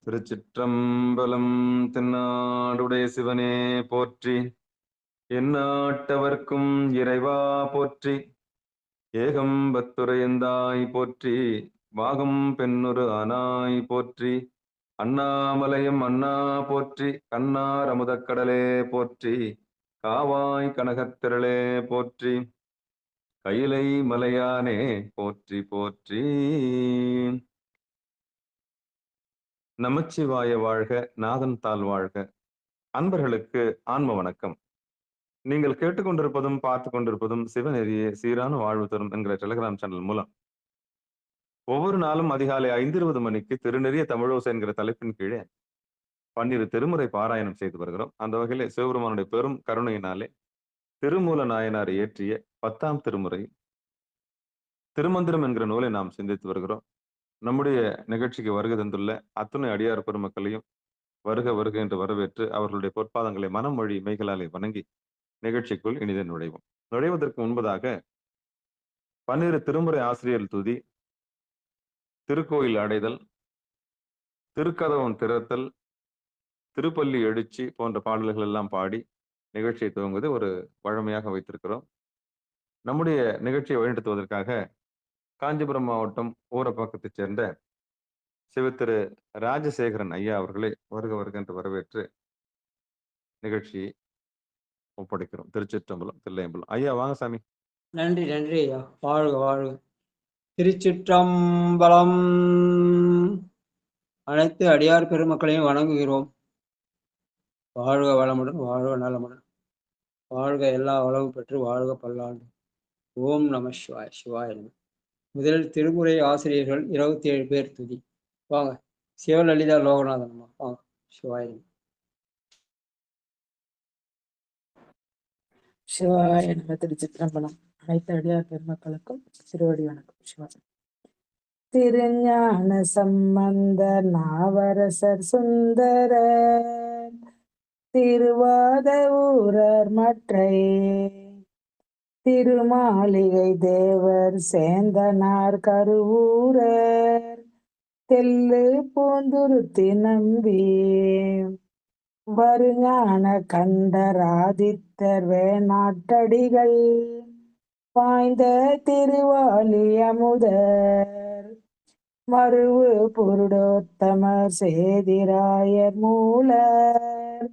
திருச்சிற்றம்பலம். தென்னாடுடைய சிவனே போற்றி, எந்நாட்டவர்க்கும் இறைவா போற்றி. ஏகம்பத்துரையந்தாய் போற்றி, வாகம் பெண்ணுரு ஆனாய் போற்றி. அண்ணாமலையம் அண்ணா போற்றி, கண்ணார் அமுதக்கடலே போற்றி. காவாய் கனகத்திரளே போற்றி, கையிலை மலையானே போற்றி போற்றி. நமச்சிவாய வாழ்க, நாதன் தாள் வாழ்க. அன்பர்களுக்கு ஆன்ம வணக்கம். நீங்கள் கேட்டுக்கொண்டிருப்பதும் பார்த்து கொண்டிருப்பதும் சிவநெறியே சீரான வாழ்வு தரும் என்கிற டெலிகிராம் சேனல் மூலம் ஒவ்வொரு நாளும் அதிகாலை 5:20 மணிக்கு திருநெறிய தமிழோசை என்கிற தலைப்பின் கீழே 12 திருமுறை பாராயணம் செய்து வருகிறோம். அந்த வகையிலே சிவபெருமானுடைய பெரும் கருணையினாலே திருமூல நாயனார் இயற்றிய 10ஆம் திருமுறை திருமந்திரம் என்கிற நூலை நாம் சிந்தித்து வருகிறோம். நம்முடைய நிகழ்ச்சிக்கு வருகை தந்துள்ள அத்துணை அடியார் பெருமக்களையும் வருக வருக என்று வரவேற்று அவர்களுடைய பொற்பாதங்களை மனம் மொழி மெய்களாலே வணங்கி நிகழ்ச்சிக்குள் இனிதே நுழைவோம். நுழைவதற்கு முன்பதாக 12 திருமுறை ஆசிரியர் துதி, திருக்கோயில் அடைதல், திருக்கதவம் திறத்தல், திருப்பள்ளி எழுச்சி போன்ற பாடல்கள் எல்லாம் பாடி நிகழ்ச்சியை துவங்குவது ஒரு வழமையாக வைத்திருக்கிறோம். நம்முடைய நிகழ்ச்சியை வழிநடத்துவதற்காக காஞ்சிபுரம் மாவட்டம் ஊரப்பாக்கத்தைச் சேர்ந்த சிவத்திரு ராஜசேகரன் ஐயா அவர்களை வருக வருக என்று வரவேற்று நிகழ்ச்சியை ஒப்படைக்கிறோம். திருச்சிற்றம்பலம், தில்லையம்பலம். ஐயா வாங்க சாமி. நன்றி நன்றி ஐயா. வாழ்க வாழ்க. திருச்சிற்றம்பலம். அனைத்து அடியார் பெருமக்களையும் வணங்குகிறோம். வாழ்க வளமுடன், வாழ்க நலமுடன், வாழ்க எல்லா வளவு பெற்று வாழ்க பல்லாண்டு. ஓம் நம சிவாய. சிவாய நம. முதலில் திருமுறை ஆசிரியர்கள் 27 பேர் துதி. வாங்க. சிவலலிதா லோகநாதன் அம்மா வாங்க. சிவாய நம. சிவாய நம. திருச்சிற்றம்பலம். அனைத்து அடியார் பெருமக்களுக்கும் திருவடி வணக்கம். சிவா. திருஞான சம்பந்தர் நாவரசர் சுந்தரர் திருவாத ஊரர் மற்றை திருமாளிகை தேவர் சேந்தனார் கருவூரர் தெல்லு பூந்துருத்தி நம்பி வருஞான கண்டராதித்தர் வேணாட்டடிகள் பாய்ந்த திருவாலி அமுதர் மருவு புருடோத்தமர் சேதிராயர் மூலர்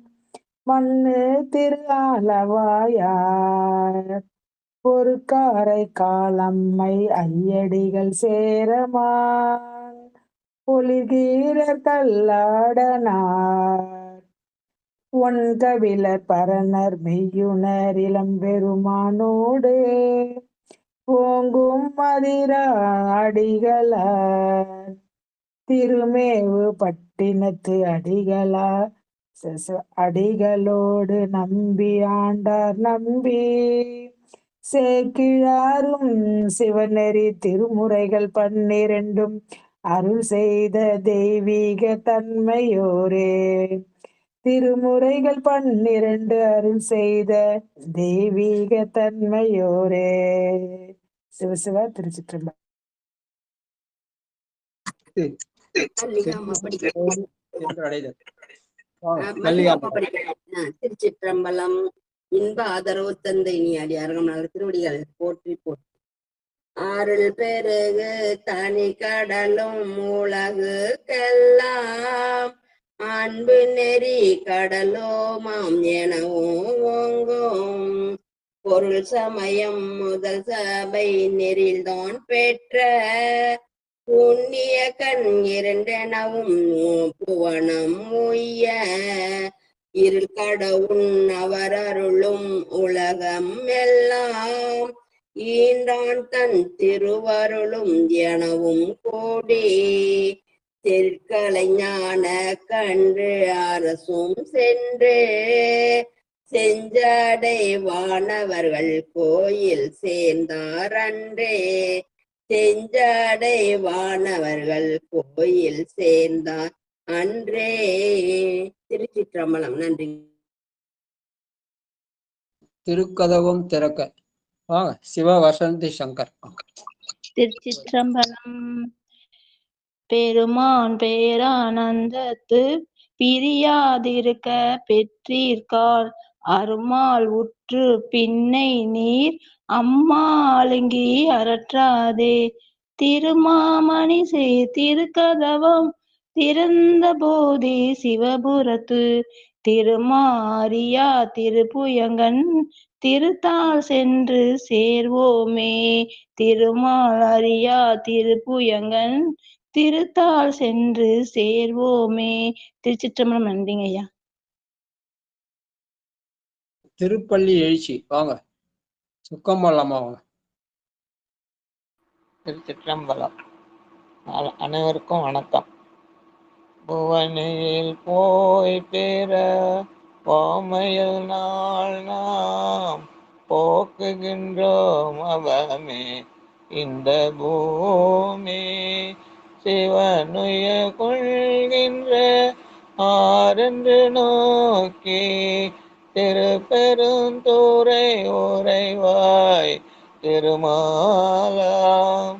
மண்ணு திரு ஆலவாயார் பொறுக்காரை காலம்மை ஐயடிகள் சேரமான் ஒளிர்கீரர் கல்லாடனார் ஒன்கவிலர் பரணர் மெய்யுணர் இளம்பெருமானோடு ஓங்கும் மதிரா அடிகளார் திருமேவு பட்டினத்து அடிகளார் அடிகளோடு நம்பி ஆண்டார் நம்பி சேக்கிழாரும் சிவநெறி திருமுறைகள் 12 அருள் செய்த தெய்வீக தன்மையோரே. திருமுறைகள் 12 அருள் செய்த தெய்வீக தன்மையோரே. சிவசிவா. திருச்சிற்றம்பலம். திருச்சிற்றம்பலம். இன்ப ஆதரவு தந்தை நீ அடியார்கள் திருவடிகள் போற்றி போற்றி. ஆருள் பெருகு தனி கடலும் உலகுக்கெல்லாம் அன்பு நெறி கடலோமாம் எனவும் ஓங்கும் பொருள் சமயம் முதல் சபை நெறில்தான் பெற்ற புண்ணிய கண் 2 எனவும் புவனம் உய்ய இருள் கடவுள் அவர் அருளும் உலகம் எல்லாம் ஈன்றான் தன் திருவருளும் எனவும் கூடி தெற்கலை ஞான கன்று அரசும் சென்று செஞ்சடை வானவர்கள் கோயில் சேர்ந்தார் அன்றே. செஞ்சடை வானவர்கள் கோயில் சேர்ந்தார் அன்றே. திருச்சிற்றம்பலம். நன்றி. திருக்கதவும் திறக்க வாங்க. சிவ வசந்தி சங்கர். திருச்சிற்றம்பலம். பெருமான் பேரானந்தத்து பிரியாதிருக்க பெற்றீர்கால் அருமால் உற்று பின்னை நீர் அம்மாளுங்கி அரற்றாதே. திருமாமணி திருக்கதவம் திறந்த போதே சிவபுரத்து திருமாரியா திருப்புயங்கன் திருத்தாள் சென்று சேர்வோமே. திருமால் அறியா திருப்புயங்கன் திருத்தாள் சென்று சேர்வோமே. திருச்சிற்றம்பலம். நன்றிங்க ஐயா. திருப்பள்ளி எழுச்சி வாங்க, சுக்கம் பண்ணலாமா வாங்க. திருச்சிற்றம்பலம். அனைவருக்கும் வணக்கம். புவனியில் போய் பெற ஓமையில் நாள் நாம் போக்குகின்றோம் அவமே இந்த பூமி. சிவனுய கொள்கின்ற ஆரென்று நோக்கி திருப்பெருந்துறை உறைவாய் திருமாலாம்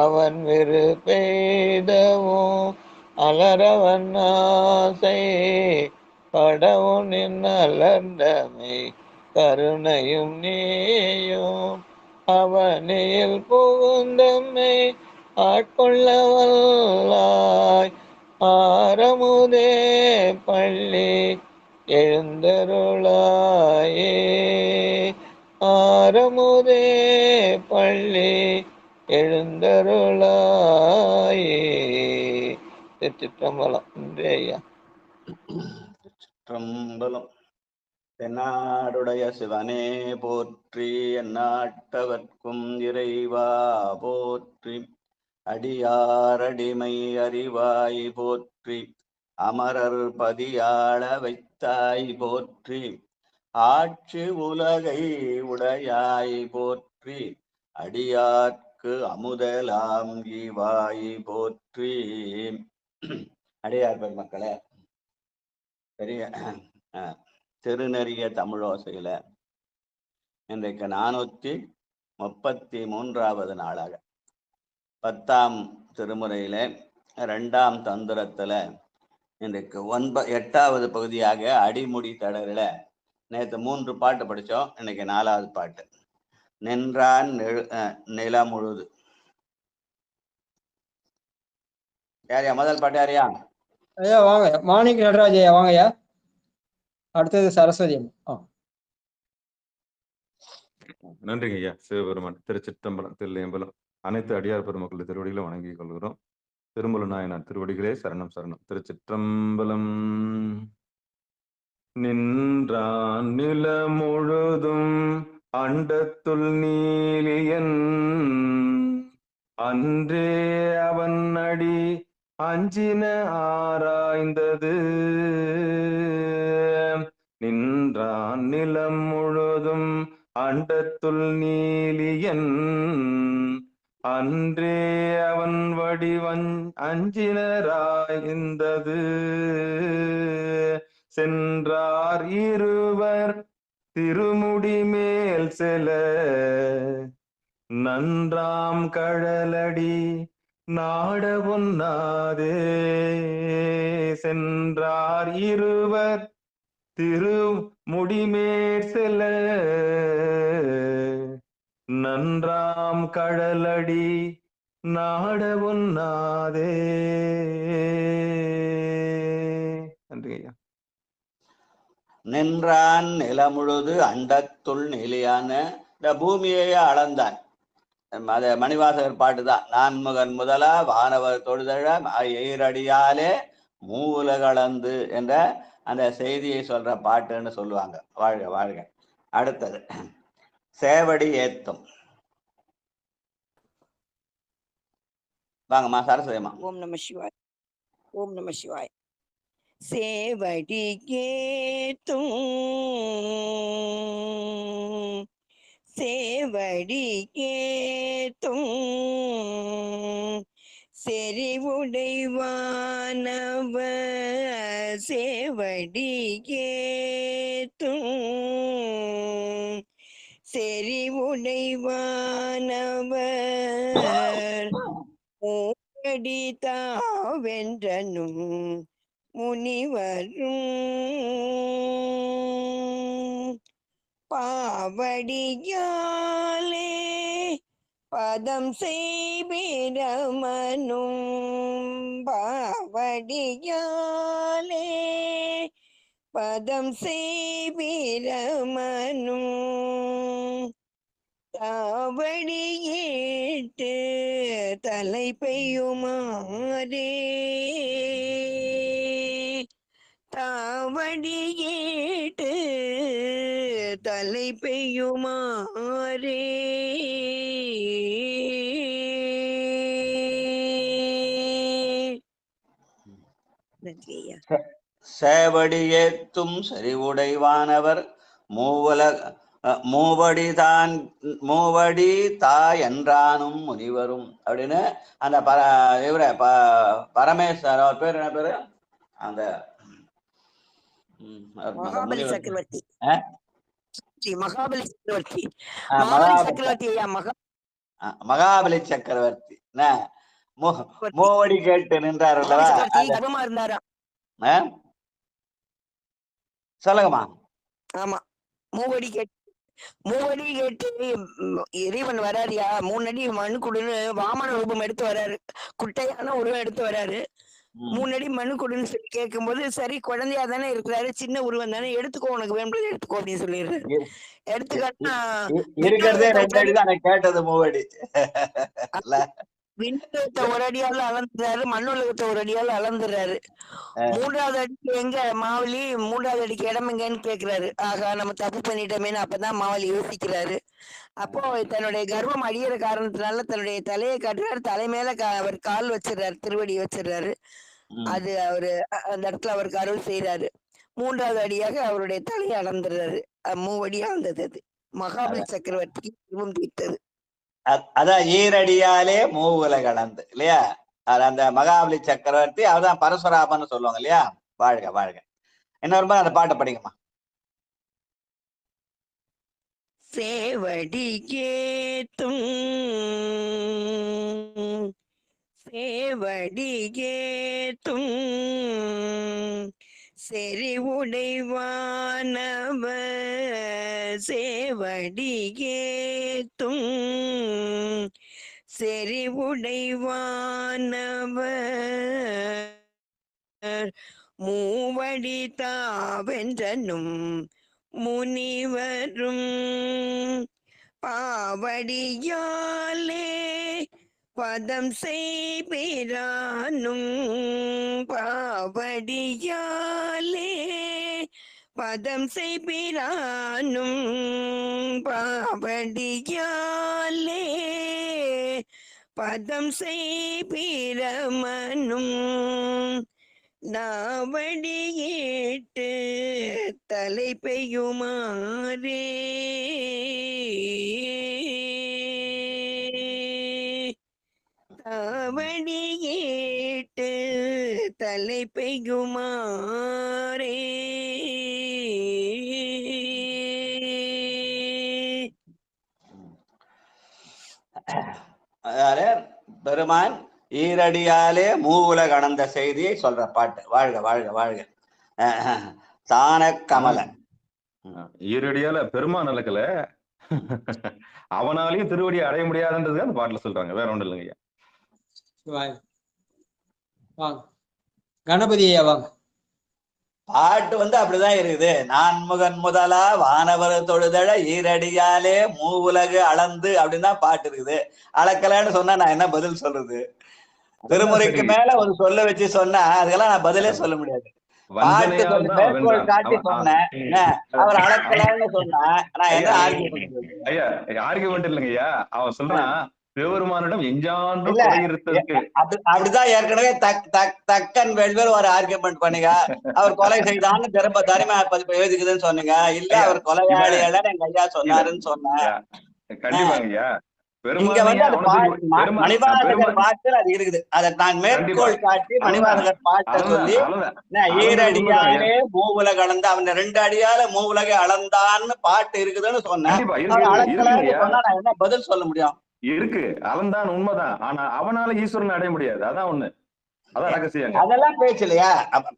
அவன் விருப்பெய்தவும் அலரவன் ஆசை படவுனின் அலர்ந்தமை கருணையும் நீயும் அவனில் புகுந்தம்மை ஆட்கொள்ள வல்லாய். ஆரமுதே பள்ளி எழுந்தருளாயே. ஆரமுதே பள்ளி எழுந்தருளாயே. திருச்சிற்றம்பலம். நன்றி ஐயா. திருச்சிற்றம்பலம். தென்னாடுடைய சிவனே போற்றி, எந்நாட்டவர்க்கும் இறைவா போற்றி. அடியாரடிமை அறிவாய் போற்றி, அமரர் பதியாள வைத்தாய் போற்றி. ஆட்சி உலகை உடையாய் போற்றி, அடியார்க்கு அமுதலாம் ஈவாய் போற்றி. அடியார் பெருமக்களே, பெரிய திருநெறிய தமிழோசையில இன்றைக்கு 433வது நாளாக 10ஆம் திருமுறையில 2ஆம் தந்திரத்துல இன்றைக்கு 8வது பகுதியாக அடிமுடி தடரில நேற்று 3 பாட்டு படித்தோம். இன்னைக்கு 4வது பாட்டு. நின்றான் நிலமுழுது. யாரையா முதல் பாட்டு? யாரையா? ஐயா வாங்க. மாணிக்க நடராஜ் ஐயா வாங்கய்யா. அடுத்தது சரஸ்வதி அம்மா. நன்றிங்க ஐயா. சிவபெருமான் திருச்சிற்றம்பலம், தில்லையம்பலம் அனைத்து அடியார் பெருமக்களுடைய திருவடிகளை வணங்கிக் கொள்கிறோம். திருமூல நாயனார் திருவடிகளே சரணம் சரணம். திருச்சிற்றம்பலம். நின்றான் நில முழுதும் அண்டத்துள் நீலியன் அன்றே அவன் அடி அஞ்சின ஆராய்ந்தது. நின்றான் நிலம் முழுதும் அண்டத்துள் நீலியன் அன்றே அவன் வடிவன் அஞ்சினராய்ந்தது. சென்றார் இருவர் திருமுடி மேல் செல நன்றாம் கழலடி நாட ஒன்னாதே. சென்றார் இருவர் திருமுடிமேற் செல நன்றாம் கழலடி நாட ஒன்னாதே. நன்றி ஐயா. நின்றான் நிலமுழுது அண்டத்துள் நிலையான இந்த பூமியையே அளந்தான். அது மணிவாசகர் பாட்டுதான். நான்முகன் முதலா வானவர் தொழுதழ எயிரடியாலே மூலகளந்து என்ற அந்த செய்தியை சொல்ற பாட்டுன்னு சொல்லுவாங்க. வாழ்க வாழ்க. அடுத்தது சேவடி ஏத்தும். வாங்கம்மா சரஸ்வதிமா. ஓம் நம சிவாய். ஓம் நம சிவாய். சேவடி கேத்தும் சேவடி கேத்தும் செறிவுடைவானவ சேவடி கேத்தும் செறிவுடைவானவர் பாவடி தாவென்றனும் முனிவரும் பாவடியாலே பதம் செய்பிரமனும் பாவடியாலே பதம் செய்பிரமனும் தாவடியேட்டு தலை பெய்யுமாறே தாவடியேட்டு தலை பெய்யுமாறே நன்றி ஐயா. சேவடியேத்தும் செறிவுடைவானவர் மூவடி தா என்றானும் முனிவரும் அப்படின்னு அந்த பரமேஸ்வரர் அவர் பேர் என்ன பேரு அந்த மகாபலி சக்கரவர்த்தி மகாபலி சக்கரவர்த்தி மகாபலி சக்கரவர்த்தி மூவடி கேட்டு நின்றார் அல்லவா? சொல்லுங்கம்மா. ஆமா, மூவடி கேட்டு இறைவன் வராரியா 3 அடி மண்ணு கொடுன்னு வாமன ரூபம் எடுத்து வராரு, குட்டையான உருவம் எடுத்து வராரு. 3 அடி மண்ணு கொடுன்னு சொல்லி கேட்கும் போது, சரி குழந்தையா தானே இருக்கிறாரு, சின்ன உருவம் தானே, எடுத்துக்கோ, உனக்கு வேணும்னு எடுத்துக்கோ அப்படின்னு சொல்லிடுறாரு. எடுத்துக்காட்டா இருக்கிறதே 2 அடி தான் கேட்டது, மூவடி. விண்ணுலகத்தை ஒரு அடியால அளந்துறாரு, மண்ணுலகத்தை ஒரு அடியால அளந்துறாரு. 3வது அடிக்கு எங்க மாவலி, 3வது அடிக்கு இடம் எங்கன்னு கேக்குறாரு. ஆகா, நம்ம தப்பு பண்ணிட்டோமேன்னு அப்பதான் மாவலி யோசிக்கிறாரு. அப்போ தன்னுடைய கர்வம் அழியிற காரணத்தினால தன்னுடைய தலையை காட்டுறாரு, தலை மேல அவர் கால் வச்சிடறாரு, திருவடி வச்சிடறாரு. அது அவரு அந்த இடத்துல அவருக்கு அருள் செய்யறாரு. 3வது அடியாக அவருடைய தலையை அளந்துறாரு. 3 அடியா இருந்தது. அது மகாபலி சக்கரவர்த்திக்கு திரும்பம் தீர்த்தது. அதான் ஈரடியாலே மூவுலக அளந்து இல்லையா? அந்த மகாபலி சக்கரவர்த்தி அவர்தான் பரசுராமன்னு சொல்லுவாங்க இல்லையா? வாழ்க வாழ்க. இன்னொரு மாதிரி அந்த பாட்டை படிங்கம்மா. சேவடி கேத்தும் செறிவுடைவானவ சேவடி கேத்தும் செறிவுடைவானவ மூவடி தாவென்றனும் முனிவரும் பாவடியாலே பதம் செய்பிரானும் பாவடியாலே பதம் செய்பிரானும் பாவடியாலே பதம் செய்பிரமனும் நாவடியேட்டு தலை பெய்யுமாறே தாவடியேட்டு தலை பெய்யுமாறே. அதாவது பெருமான் ஈரடியாலே மூவுலக அளந்த செய்தியை சொல்ற பாட்டு. வாழ்க வாழ்க வாழ்க. தான கமல ஈரடியால பெருமான் நடக்கல, அவனாலையும் திருவடியை அடைய முடியாதுன்றது அந்த பாட்டுல சொல்றாங்க, வேற ஒன்றும் இல்லைங்க. வாங்க கணபதியா வாங்க. பாட்டு அப்படிதான் இருக்குது. நான்முகன் முதலா வானவர் தொழுதழ ஈரடியாலே மூவுலகு அளந்து அப்படின்னு தான் பாட்டு இருக்குது. அளக்கலன்னு சொன்னா நான் என்ன பதில் சொல்றது? திருமுறைக்கு மேல ஒரு சொல்ல வச்சு சொன்னா அதுக்கெல்லாம் நான் பதிலே சொல்ல முடியாது. பாட்டு மேற்கோள் காட்டி சொன்னேன், அவர் அளக்கலன்னு சொன்னா நான் என்ன ஆர்கியூமெண்ட் இல்லைங்கய்யா. அவன் சொல்றான் சிவபெருமானிடம் அப்படிதான் ஏற்கனவே தக்கன் வெல்வேறு ஒரு ஆர்கியூமெண்ட் பண்ணீங்க. அவர் கொலை செய்தான்னு திரும்ப தனிமை பதிப்பு எழுதிக்குதுன்னு சொன்னீங்க. இல்ல அவர் கொலையாளியால எங்க ஐயா சொன்னாருன்னு சொன்னேன். கண்டிப்பாங்கய்யா. இங்க மணிவாசகர் பாட்டில் அது இருக்குது. அதை நான் மேற்கோள் காட்டி மணிவாசகர் பாட்டை சொல்லி ஈரடியாலே மூவுலக அளந்த அவன் 2 அடியால மூவுலக அளந்தான்னு பாட்டு இருக்குதுன்னு சொன்னேன். சொன்னா நான் என்ன பதில் சொல்ல முடியும்? இருக்கு, அளந்தான் உண்மைதான். ஆனா அவனால ஈஸ்வரனை அடைய முடியாது. அதான் ஒண்ணு, அதான் ரகசியங்க. அதெல்லாம் பேச்சு இல்லையா?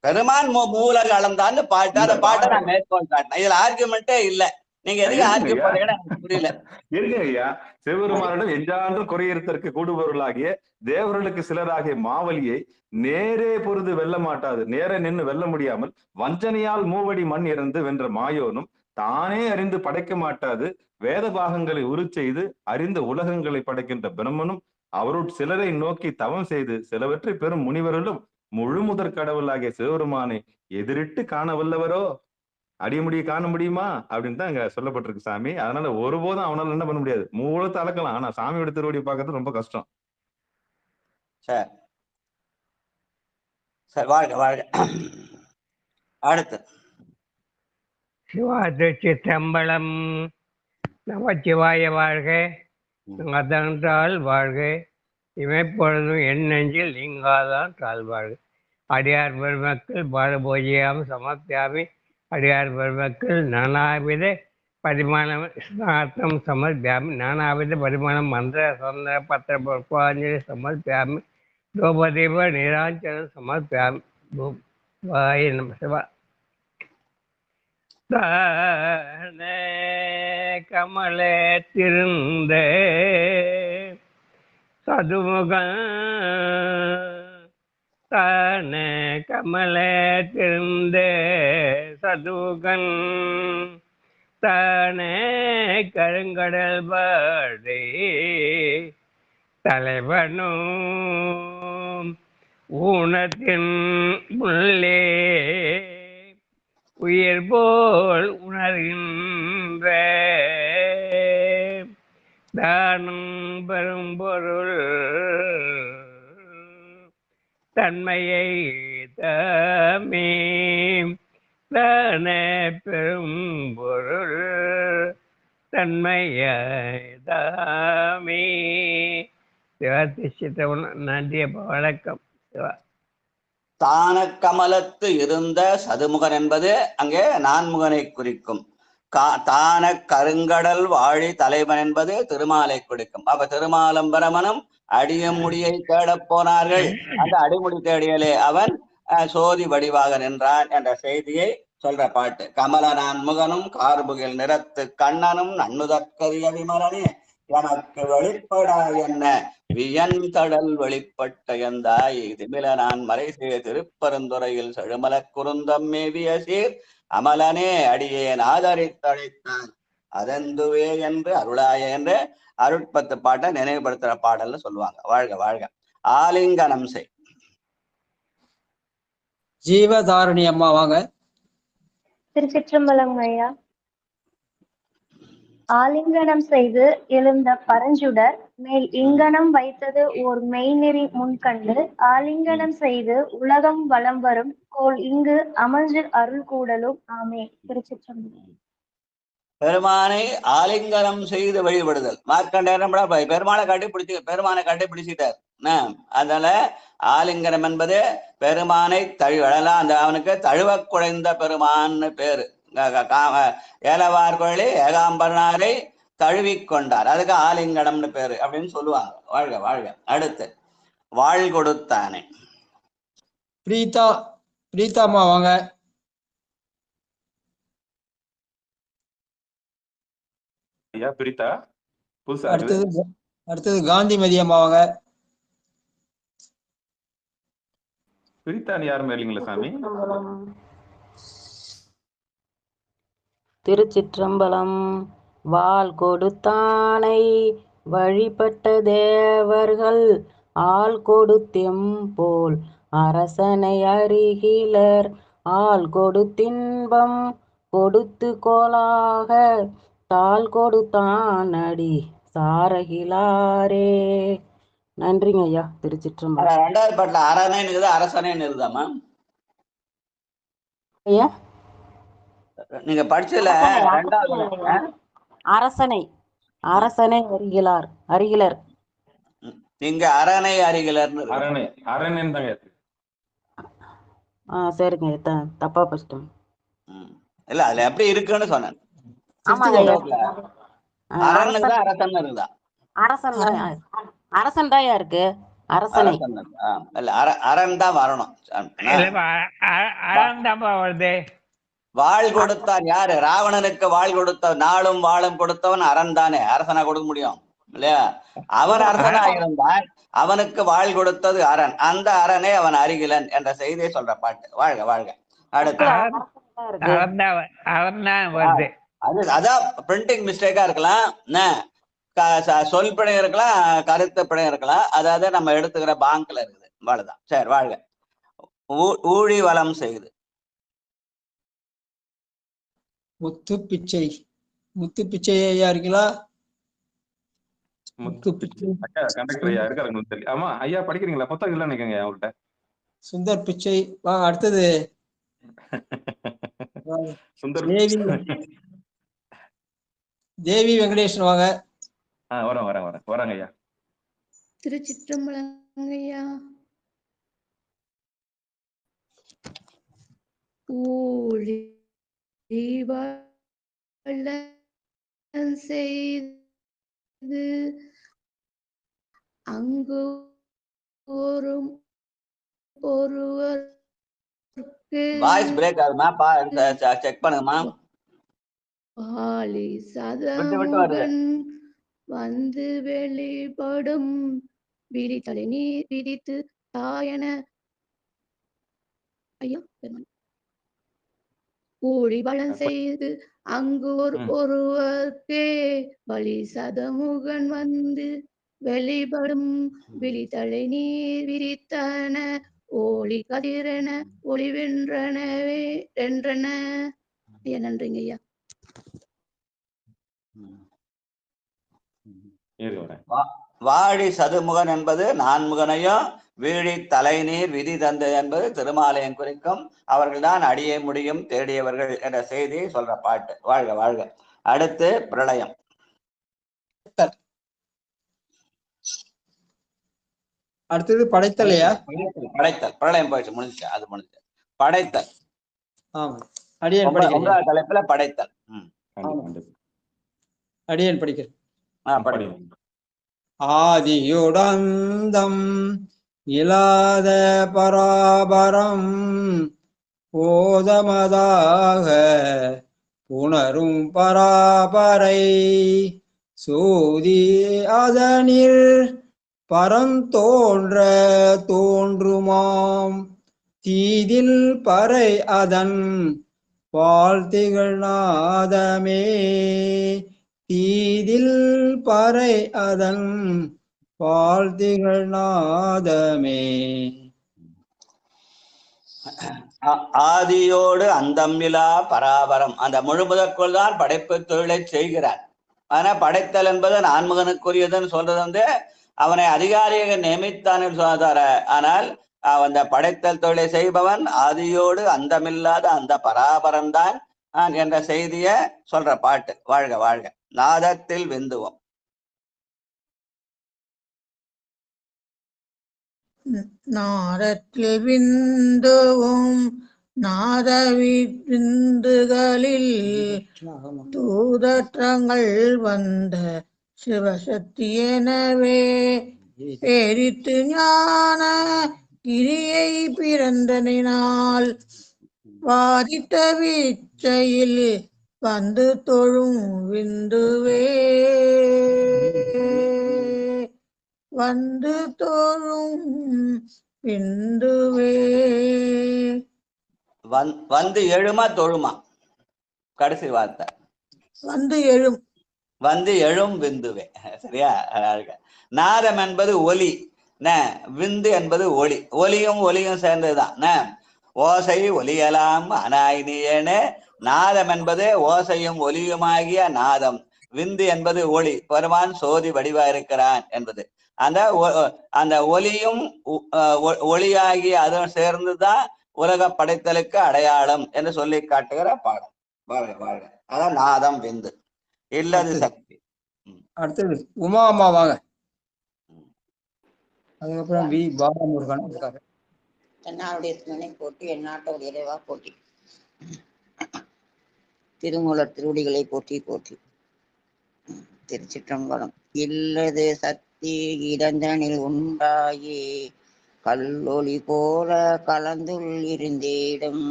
பெருமான் மூலக அளந்தான்னு பாட்டு, அந்த பாட்டை நான் மேற்கோள் காட்டினேன். இதுல ஆர்குமெண்டே இல்ல. நீங்க எதுக்கு ஆர்கியூ பண்றீங்கன்னு எனக்கு புரியல. இருக்கு ஐயா. சிவபெருமானிடம் எஞ்சாண்டு குறையிருத்தற்கு கூடுபொருளாகிய தேவர்களுக்கு சிலராகிய மாவலியை நேரே பொருது வெல்ல மாட்டாது, நேரே நின்று வெல்ல முடியாமல் வஞ்சனையால் மூவடி மண் இறந்து வென்ற மாயோனும் தானே அறிந்து படைக்க மாட்டாது வேத பாகங்களை உருச்செய்து அறிந்த உலகங்களை படைக்கின்ற பிரம்மனும் அவருட் சிலரை நோக்கி தவம் செய்து சிலவற்றை பெறும் முனிவர்களும் முழு முதற் கடவுளாகிய சிவபெருமானை எதிரிட்டு காண வல்லவரோ, அடிய முடிய காண முடியுமா அப்படின்னு தான் அங்க சொல்லப்பட்டிருக்கு சாமி. அதனால ஒருபோதும் அவனால என்ன பண்ண முடியாது, மூலத்தை அளக்கலாம். ஆனா சாமியோட திருவடி பார்க்கறது ரொம்ப கஷ்டம். சரி சரி, வாழ்க வாழ்க. அடுத்து சிவாதிருச்சிற்றம்பலம். நமச்சிவாய வாழ்க, அதன்றால் வாழ்க, இமைப்பொழுதும் என் நெஞ்சில் நீங்காதான் தாழ்வாழ்க. அடியார் பெருமக்கள் பாரபூஜியாம் சமர்ப்பியாமி. அடியார் பெருமக்கள் நானாவித பரிமாணம் ஸ்நார்த்தம் சமர்ப்பியாமி. நானாவித பரிமாணம் மந்திர சந்திர பத்திர புஷ்பாஞ்சலி சமர்ப்பியாமி. தூபதீப நீராஞ்சலம் சமர்ப்பியாமி. வாய நம சிவா. தானே கமலத்திருந்த சதுமுகன், தானே கமலத்திருந்த சதுமுகன், தானே கருங்கடல் பாடி தலைவனும் ஊனத்தின் உள்ளே உயிர் போல் உணர்கின்ற தானும் பெரும்பொருள் தன்மையை தாமே, தானே பெரும்பொருள் தன்மையை தாமே. சிவத்திசித்தவன் நன்றிய வணக்கம். சிவா. தான கமலத்து இருந்த சதுமுகன் என்பது அங்கே நான்முகனை குறிக்கும். தான கருங்கடல் வாழி தலைவன் என்பது திருமாலை குறிக்கும். அப்ப திருமாலம்பரமனும் அடியமுடியை தேடப் போனார்கள். அந்த அடிமுடி தேடியலே அவன் சோதி வடிவாக நின்றான் என்ற செய்தியை சொல்ற பாட்டு. கமல நான்முகனும் கார்புகில் நிறத்து கண்ணனும் நன்னுதற்கரிய விமலனே எனக்கு வெளிப்படா என்ன வியன் தடல் வெளிப்பட்ட எந்தாய் திமில நான் மறை செய்ய திருப்பரந்துறையில் செழுமல குருந்தம் மேவிய சீர் அமலனே அடியேன் ஆதரித்தழைத்தான் அதந்துவே என்று அருளாய என்று அருட்பத்து பாட்டை நினைவுபடுத்துற பாடல்னு சொல்லுவாங்க. வாழ்க வாழ்க. ஆலிங்கனம் செய். ஜீவதாரணி அம்மா வாங்க. திருச்சிற்றம்பலம் ஐயா. ஆலிங்கனம் செய்து எழுந்த பரஞ்சுடர் மேல் இங்கனம் வைத்தது ஓர் மெய்நெறி முன்கண்டு ஆலிங்கனம் செய்து உலகம் வலம் வரும் கோல் இங்கு அமர்ந்து அருள் கூடலும் ஆமே. திருச்சிற்றம்பலம். பெருமானை ஆலிங்கனம் செய்து வழிபடுதல். மார்க்கண்டேயன் பெருமானை கண்டுபிடிச்சிட்டார். அதனால ஆலிங்கனம் என்பது பெருமானை தழுவலாம். அந்த அவனுக்கு தழுவ குழைந்த பெருமான்னு பேரு. ஏலவார் கோழி ஏகாம்பரனாரை தழுவிக்கொண்டார், அதுக்கு ஆலிங்கனம்னு பேரு அப்படின்னு சொல்லுவாங்க. வாழ்க வாழ்க. அடுத்து வாழ் கொடுத்தானே. பிரீதாமா வாங்க. ஐயா பிரீதா புதுசா. அடுத்தது காந்திமதி அம்மா வாங்க. பிரீதான்னு யாருமே இல்லைங்களா சாமி? திருச்சிற்றம்பலம். வாள் கொடுத்தானை வழிபட்ட தேவர்கள் ஆள் கொடுத்தெம் போல் அரசனை அறிகிலர் ஆள் கொடுத்தின்பம் கொடுத்து கோலாக தாள் கொடுத்தான் அடி சாரகிலாரே. நன்றிங்க ஐயா. திருச்சிற்றம்பலம். ரெண்டாவது பாட்டுல அரணை அரசனேன்னு இருக்குதாமா ஐயா? நீங்க படிச்சதுல அரசனை அரசனை அருகிலர் இங்க அரணை அருகிலர். சரிங்க, தப்பா படிச்சிட்டேன். இல்ல அதுல எப்படி இருக்குன்னு சொன்னேன். அரசன் இருக்குதா? அரசன் தான். அரசன் தான் இருக்கு. அரசனை. அரசன் இல்ல, அரண் தான் வரணும். அறந்தாப்பா வருது. வாழ் கொடுத்தான் யாரு? ராவணனுக்கு வாழ் கொடுத்த, நாளும் வாழும் கொடுத்தவன் அரண் தானே. அரசனா கொடுக்க முடியும் இல்லையா? அவன் அரசனா இருந்தான், அவனுக்கு வாழ் கொடுத்தது அரண். அந்த அரணே அவன் அருகிலன் என்ற செய்தியை சொல்ற பாட்டு. வாழ்க வாழ்க. அடுத்து வருது. அதான் பிரிண்டிங் மிஸ்டேக்கா இருக்கலாம், சொல் பிழை இருக்கலாம், கருத்து பிழை இருக்கலாம். அதாவது நம்ம எடுத்துக்கிற பாங்க்ல இருக்குது. அவ்வளவுதான். சரி, வாழ்க. ஊழி வளம் செய்து. முத்து பிச்சை. முத்து பிச்சை ஐயா இருக்கீங்களா? முத்து பிச்சை. கண்டக்டர் ஐயா இருக்காரு. ஆமா ஐயா, படிக்கிறீங்களா? புத்தகம் இல்ல நினைக்கங்க அவர்கிட்ட. சுந்தர் பிச்சை. வாங்க அடுத்தது. சுந்தர் தேவி வெங்கடேஷன் வாங்க. வராங்க ஐயா. திருச்சிற்றம்பலம் ஐயா. ஊழி செய்து அங்கு ஒருவர் வாய்ஸ் பிரேக் ஆகுமா? செக் பண்ணுங்கம்மா. பாலி சதமுகன் வந்து வெளிப்படும் விரித்தலை நீர் விரித்து தாயன ஐயா ஊழி பலன் செய்து அங்கு ஒருவர்க்கே பலி சதமுகன் வந்து வெளிப்படும் விழித்தலை நீர் விரித்தன ஒளி கதிரென ஒளி வென்றனவே வென்றன. ஐயா நன்றிங்க ஐயா. வாழி சதுமுகன் என்பது நான்முகனையும், வீழி தலைநீர் விதி தந்து என்பது திருமாலயம் குறிக்கும். அவர்கள்தான் அடிய முடியும் தேடியவர்கள் என்ற செய்தியை சொல்ற பாட்டு. வாழ்க வாழ்க. அடுத்து பிரளயம். அடுத்தது படைத்தலையா? படைத்தல். பிரளயம் போயிடுச்சு, முடிஞ்சு. அது முடிஞ்சு. படைத்தல். அடியன் படிக்கிறேன். தலைப்புல படைத்தல். அடியன் படிக்கிறேன். ஆதியுடந்தம் இலாத பராபரம் போதமதாக உணரும் பராபரை சோதி அதனில் பரந்தோன்ற தோன்றுமாம் தீதில் பறை அதன் வாழ்த்திகள் நாதமே தீதில் பறை அதன் வாழ்த்திகள் நாதமே. ஆதியோடு அந்தமிலா பராபரம். அந்த முழுமுதற்குள் தான் படைப்பு தொழிலை செய்கிறார். ஆனா படைத்தல் என்பது நான்முகனுக்குரியதுன்னு சொல்றது வந்து அவனை அதிகாரியாக நியமித்தான் சொல்றார. ஆனால் அந்த படைத்தல் தொழிலை செய்பவன் ஆதியோடு அந்தமில்லாத அந்த பராபரம்தான் என்ற செய்திய சொல்ற பாட்டு. வாழ்க வாழ்க. நாதத்தில் விந்துவோம். நாதத்தில் விந்துவும் நாதவி விந்துகளில் தூதற்றங்கள் வந்த சிவசக்தி எனவே பேரித்து ஞான கிரியை பிறந்தனால் வாதிட்ட வீச்சையில் வந்து தொழும் விந்துவே வந்து தோழும் விந்துவே. வந்து எழுமா தொழுமா? கடைசி வார்த்தை வந்து எழும். வந்து எழும் விந்துவே. சரியா? நாதம் என்பது ஒலி, விந்து என்பது ஒளி. ஒலியும் ஒலியும் சேர்ந்ததுதான். ஓசை ஒலியலாம் அனாயினியேனே. நாதம் என்பது ஓசையும் ஒலியுமாகிய நாதம். விந்து என்பது ஒளி. பெருமான் சோதி வடிவா இருக்கிறான் என்பது. அந்த ஒலியும் ஒளியாகி அதுவும் சேர்ந்துதான் உலக படைத்தலுக்கு அடையாளம் என்று சொல்லி காட்டுகிற பாடம். வாழ்க வாழ்க. அதான் நாதம் விந்து இல்லது சக்தி. அடுத்தது உமா அம்மா வாங்க. அதுக்கப்புறம் வி பாலமுருகன் இருக்காரு. என்னாருடைய துணை போட்டி எந்நாட்டோட இறைவா போட்டி. திருமூலர் திருவடிகளை போற்றி போற்றி. திருச்சிற்றம்பலம். இல்லது சக்தி இடந்தனில் உண்டாகி கல்லொளி போல கலந்துள் இருந்திடும்.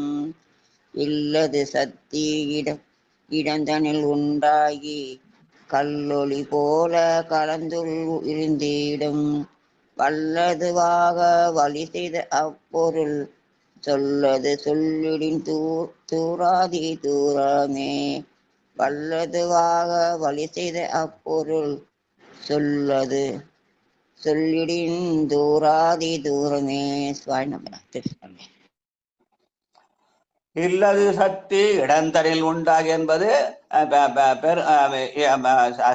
இல்லது சக்தி இடந்தனில் உண்டாகி கல்லொளி போல கலந்துள் இருந்திடும். வல்லதுவாக வழி செய்த அப்பொருள் சொல்லது சொல்லிடின் தூராதி தூரமே. வல்லதுவாக வழி செய்த அப்பொருள் சொல்லது சொல்லிடின் தூராதி தூரமே. சுவாமி நம. இல்லது சக்தி இடந்தரில் உண்டாகி என்பது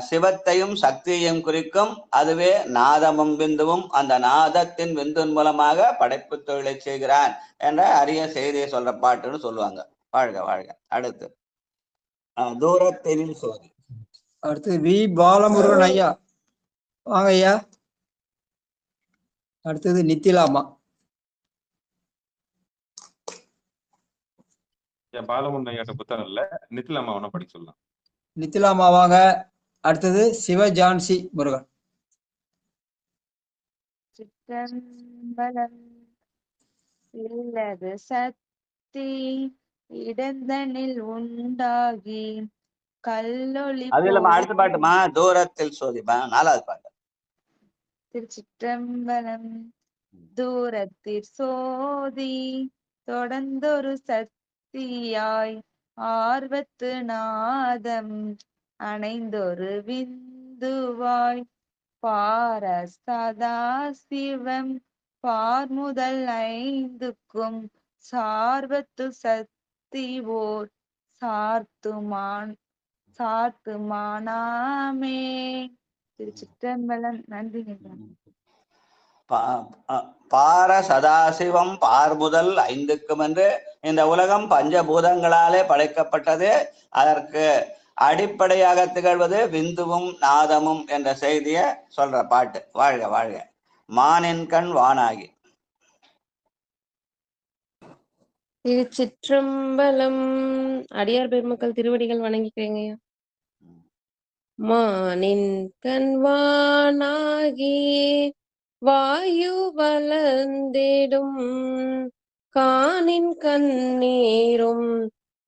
சிவத்தையும் சக்தியையும் குறிக்கும். அதுவே நாதமும் விந்துவும். அந்த நாதத்தின் விந்தின் மூலமாக படைப்பு தொழிலை செய்கிறான் என்ற அரிய செய்தியை சொல்ற பாட்டுன்னு சொல்லுவாங்க. வாழ்க வாழ்க. அடுத்து தூரத்தினில் சோதி. அடுத்து வி பாலமுருகன் ஐயா வாங்க ஐயா. அடுத்தது நித்திலாமா. பாலமுருகன் ஐயாட்ட புத்தகம் இல்ல, நித்திலாமா அவனை படிக்க சொல்லலாம். நித்திலாமா வாங்க. அடுத்தது சிவஜான்சி முருகன். சிற்றம்பலம் இல்லது சக்தி இடந்தனில் உண்டாகி கல்லொளி அது இல்லாம அடுத்த பாட்டுமா தூரத்தில் சோதிமா, 4வது பாட்டு. திருச்சிற்றம்பலம் தூரத்தில் சோதி தொடர்ந்தொரு சக்தியாய் ஆர்வத்து நாதம் அணைந்தொரு விந்துவாய் பார சதாசிவம் பார்முதல் 5க்கும் சார்வத்து சக்தி ஓர் சார்த்துமானாமே. திருச்சிற்றம்பலம். நன்றிங்க. பார சதாசிவம் பார்முதல் 5க்கும் என்று இந்த உலகம் பஞ்சபூதங்களாலே படைக்கப்பட்டது. அதற்கு அடிப்படையாக திகழ்வது விந்துவும் நாதமும் என்ற செய்தியை சொல்ற பாட்டு. வாழ்க வாழ்க. மானின் கண் வானாகி. திருச்சிற்றம்பலம். அடியார் பெருமக்கள் திருவடிகள் வணங்கிக்கிறேங்க. மானின் கண்வானாகி வாயு வளர்ந்திடும் காணின் கண்ணீரும்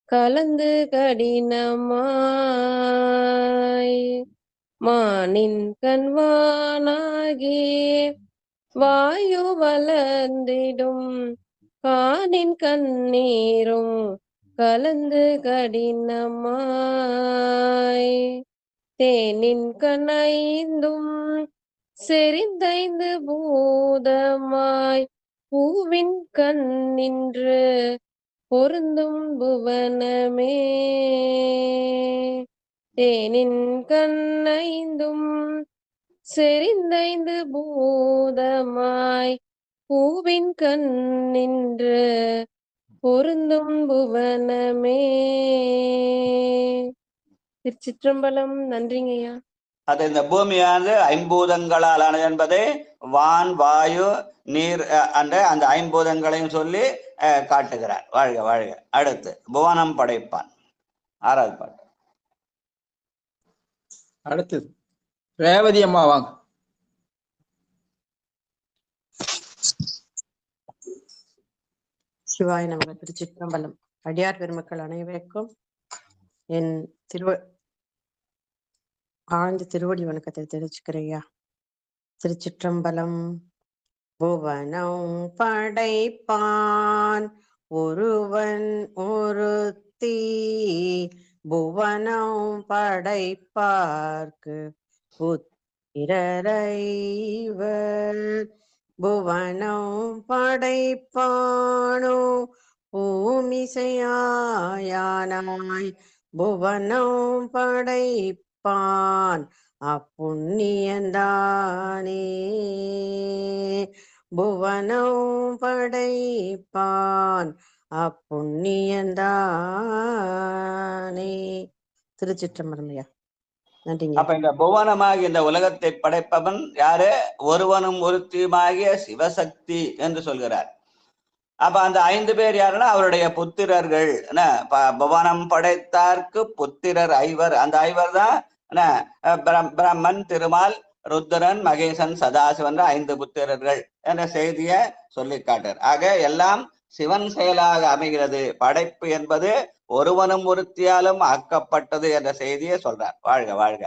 கலந்து கடினமாய். மானின் கண்வானாகி வாயு வளர்ந்திடும் காணின் கண்ணீரும் கலந்து கடினமாய். தேனின் கண்ணைந்தும் செறிந்தைந்து பூதமாய் பூவின் கண் நின்று பொருந்தும் புவனமே. தேனின் கண்ணைந்தும் செறிந்தைந்து பூதமாய் பூவின் கண் நின்று பொருந்தும் புவனமே. திருச்சிற்றம்பலம். நன்றிங்கய்யா. அது இந்த பூமியானது 5பூதங்களால் ஆனது என்பதை வான் வாயு நீர் என்ற அந்த 5பூதங்களையும் சொல்லி காட்டுகிறார். வாழ்க வாழ்க. அடுத்து புவனம் படைப்பான். 6வது பாட்டு. அடுத்தது ரேவதி அம்மா வாங்க. சிவாய நமக. திருச்சிற்றம்பலம். அடியார் பெருமக்கள் அனைவருக்கும் என் ஆழ்ந்த திருவடி வணக்கத்தை தெரிவிச்சுக்கிறையா. திருச்சிற்றம்பலம். புவனம் படைப்பான் ஒருவன் ஒருத்தி புவனம் படைப்பார்க்கு புத்திரரைவர். புவனம் படைப்பானோ பூமிசையாயானாய் புவனம் படைப்பான் அப்புண்ணியந்தானே. புவனம் படைப்பான் அப்புண்ணியந்தானே. திருச்சிற்றம்பலம் ஐயா. நன்றிங்க. அப்ப இந்த புவனமாகி இந்த உலகத்தை படைப்பவன் யாரு? ஒருவனும் ஒருத்தியுமாகிய சிவசக்தி என்று சொல்கிறார். அப்ப அந்த 5 பேர் யாருன்னா அவருடைய புத்திரர்கள். புவனம் படைத்தார்க்கு புத்திரர் 5. அந்த 5 தான் பிரம்மன், திருமால், ருத்ரன், மகேசன், சதாசிவன் 5 புத்திரர்கள் என்ற செய்தியை சொல்லி காட்டார். ஆக எல்லாம் சிவன் செயலாக அமைகிறது. படைப்பு என்பது ஒருவனும் ஒருத்தியாலும் ஆக்கப்பட்டது என்ற செய்தியை சொல்றார். வாழ்க வாழ்க.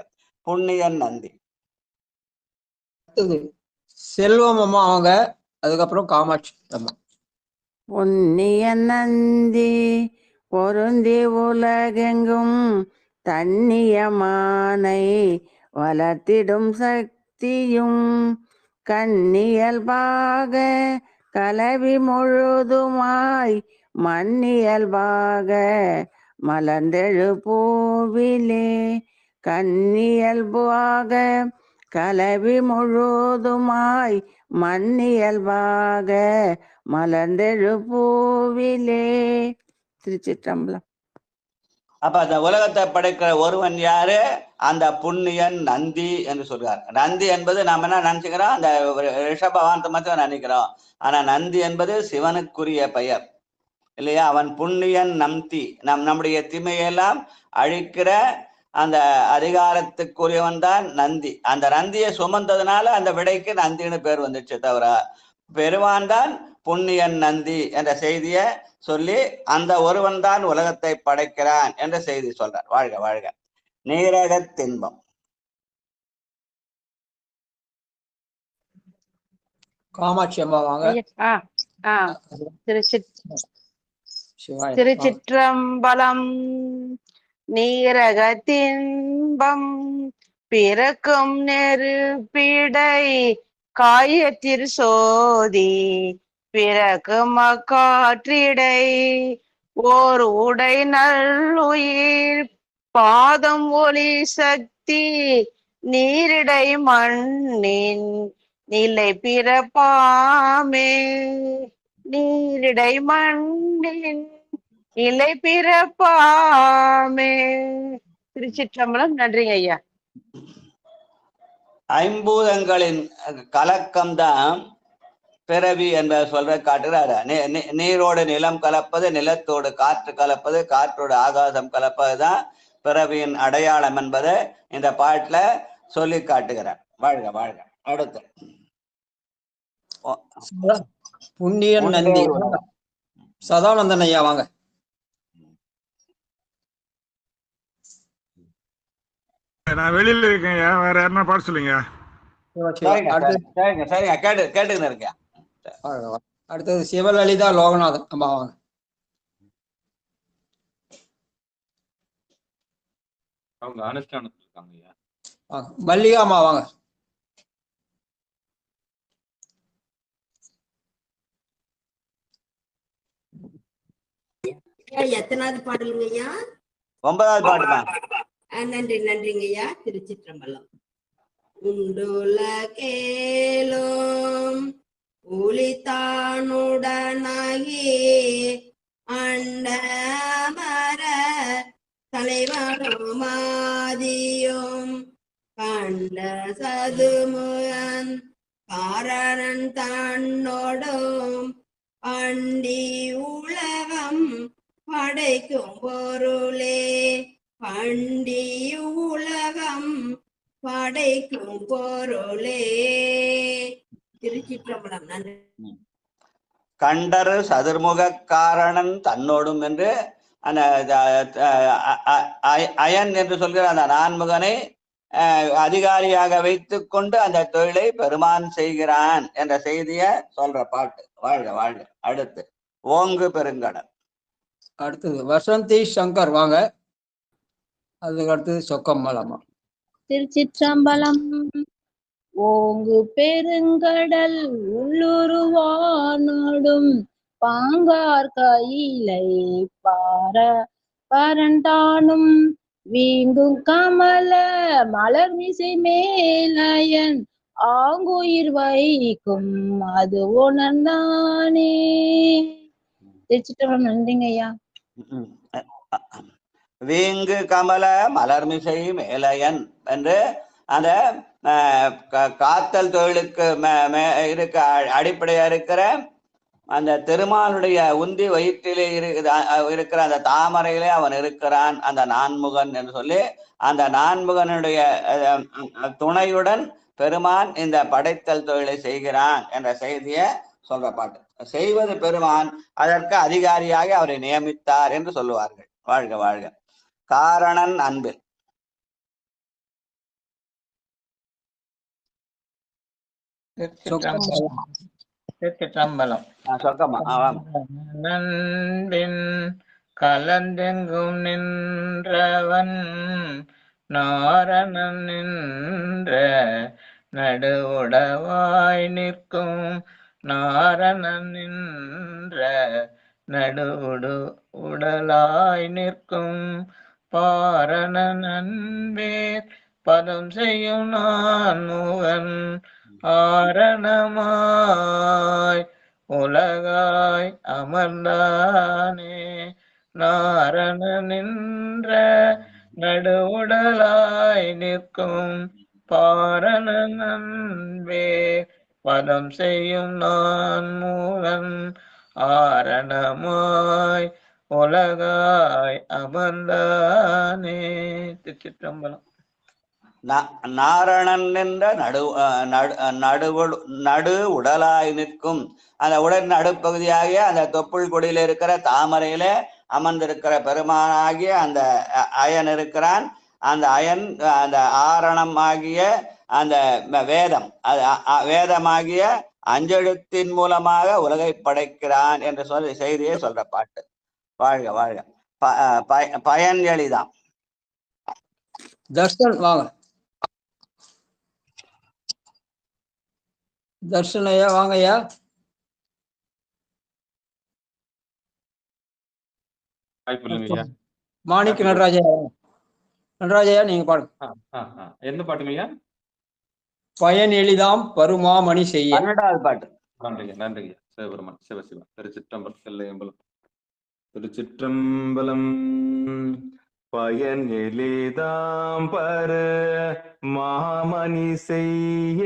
புண்ணியன் நந்தி. செல்வம் அம்மா அவங்க, அதுக்கப்புறம் காமாட்சி அம்மா. புண்ணிய நந்தி பொருந்தி உலகெங்கும் தன்னியமானை வளர்த்திடும் சக்தியும் கண்ணியல்பாக கலவி முழுதுமாய் மண்ணியல்பாக மலர்ந்தெழு பூவிலே கண்ணியல்பாக கலவி முழுதுமாய் மண்ணியல்பாக மலர்ந்தெழு பூவிலே. திருச்சிற்றம்பலம். அப்ப அந்த உலகத்தை படைக்கிற ஒருவன் யாரு? அந்த புண்ணியன் நந்தி என்று சொல்றார். நந்தி என்பது நாம என்ன நினைச்சுக்கிறோம்? அந்த ரிஷபவானத்தை மட்டும் நினைக்கிறோம். ஆனா நந்தி என்பது சிவனுக்குரிய பெயர் இல்லையா? அவன் புண்ணியன் நந்தி, நம்முடைய தீமையெல்லாம் அழிக்கிற அந்த அதிகாரத்துக்குரியவன் தான் நந்தி. அந்த நந்தியை சுமந்ததுனால அந்த விடைக்கு நந்தின்னு பேர் வந்துச்சு. தவிர பெருமான் தான் புண்ணியன் நந்தி என்ற செய்தியை சொல்லி அந்த ஒருவன் தான் உலகத்தை படைக்கிறான் என்ற செய்தி சொல்றார். வாழ்க வாழ்க. நீரக தின்பம். காமாட்சி அம்மா வாங்க. திருச்சிற்றம்பலம். நீரக தின்பம் பிறக்கும் நெருப்பிடை காயத்திற் சோதி பிறக்கும் அக்காற்றிடை ஓர் உடை நல்லுயிர் பாதம் ஒளி சக்தி நீரிடை மண்ணின் நிலை பிறப்பாமே. நீரிடை மண்ணின் நிலை பிறப்பாமே. திருச்சிற்றம்பலம். நன்றிங்க ஐயா. ஐம்பூதங்களின் கலக்கம்தான் பிறவி என்பதை சொல்ற காட்டுறாரு. நீரோடு நிலம் கலப்பது, நிலத்தோடு காற்று கலப்பது, காற்றோடு ஆகாசம் கலப்பதுதான் பிறவியின் அடையாளம் என்பதை இந்த பாட்டுல சொல்லி காட்டுகிறார். வாழ்க வாழ்க. அடுத்து புண்ணியன் நந்தி சதானந்தன் ஐயா வாங்க. நான் வெளியில இருக்கேன். வேற யாருன்னா பாட்டு சொல்லுங்க. சரிங்க, கேட்டுன்னு இருக்கேன். அடுத்தது சிவலலிதா லோகநாதன் அம்மா வாங்க. அவங்க அனுஷ்டானத்துல இருக்காங்க. மல்லிகா அம்மா வாங்க. எத்தனாவது பாடலுங்க ஐயா? 9வது பாட்டுமா? நன்றி நன்றிங்க ஐயா. திருச்சிற்றம்பலம். உண்டுல கேலும் ஒளித்தானுடனாகி அண்டமர தலைவனுமாதியும் கண்ட சதுமுகன் காரணன் தன்னோடும் அண்டி உலகம் படைக்கும் பொருளே பண்டி உலகம் படைக்கும் பொருளே. திருச்சிற்றம்பலம். நன்றி. கண்டரு சதுர்முக காரணன் தன்னோடும் என்று அந்த அயன் என்று சொல்கிற அந்த நான்முகனை அதிகாரியாக வைத்துக் கொண்டு அந்த தொழிலை பெருமான் செய்கிறான் என்ற செய்தியை சொல்ற பாட்டு. வாழ்க வாழ்க. அடுத்து ஓங்கு பெருங்கடல். அடுத்தது வசந்தி சங்கர் வாங்க. அதுக்கு அடுத்தது சொக்கம்மலம்மா. திருச்சிற்றம்பலம். ஓங்கு பெருங்கடல் உள்ளுருவானோடும் பாங்கார் கையிலை பார பரண்டானும் வீங்கும் கமல மலர் மிசை மேலயன் ஆங்குயிர் வைக்கும் அது உணர்ந்தானே. திருச்சிற்றம்பலம். நன்றிங்க ஐயா. வீங்கு கமல மலர்மிசை மேலையன் என்று அந்த காத்தல் தொழிலுக்கு இருக்க அடிப்படையா இருக்கிற அந்த திருமாலுடைய உந்தி வயிற்றிலே இருக்கிற அந்த தாமரையிலே அவன் இருக்கிறான், அந்த நான்முகன் என்று சொல்லி அந்த நான்முகனுடைய துணையுடன் பெருமான் இந்த படைத்தல் தொழிலை செய்கிறான் என்ற செய்தியை சொல்ற பாட்டு. செய்வது பெருமான், அதற்கு அதிகாரியாக அவரை நியமித்தார் என்று சொல்லுவார்கள். வாழ்க வாழ்க. காரணன் அன்பில். திருச்சிற்றம்பலம். சொக்கமா நண்பின் கலந்தெங்கும் நின்றவன் நாரணன் நின்ற நடுவுடவாய் நிற்கும் நாரணன் நின்ற நடுவுடு உடலாய் நிற்கும் பாரணன் அன்பேர் பதம் செய்யும் நான் முகன் ஆரணமாய் உலகாய் அமர்ந்தானே நாரண நின்ற நடுவுடலாய் நிற்கும் பாரணன் அன்பே பதம் செய்யும் நான் மூலன் ஆரணமாய் உலகாய் அமர்ந்தானே. திருச்சிற்றம்பலம். நாரணன் என்ற நடு உடலாய் நிற்கும் அந்த உடல் நடுப்பகுதியாகிய அந்த தொப்புள் கொடியில இருக்கிற தாமரையில அமர்ந்திருக்கிற பெருமானாகிய அந்த அயன் இருக்கிறான். அந்த அயன் அந்த ஆரணம் ஆகிய அந்த வேதம், வேதமாகிய அஞ்செழுத்தின் மூலமாக உலகை படைக்கிறான் என்று சொல்லி செய்தியை சொல்ற பாட்டு. வாழ்க வாழ்க. பயன் எளிதாம். தர்ஷன் வாங்க. தர்ஷன் ஐயா வாங்க ஐயா. மாணிக்க நடராஜா, நடராஜா நீங்க பாடுங்க. எந்த பாட்டுங்க ஐயா? பயன் எளிதாம் பருமாமணி செய்ய. 12வது பாட்டு. நன்றிங்க நன்றிங்க. சிவபெருமான் சிவசிவா. திருச்சிற்றம்பலம் செல்லையம்பலம். திருச்சிற்றம்பலம். பயன் எளிதாம் பரு மாமணி செய்ய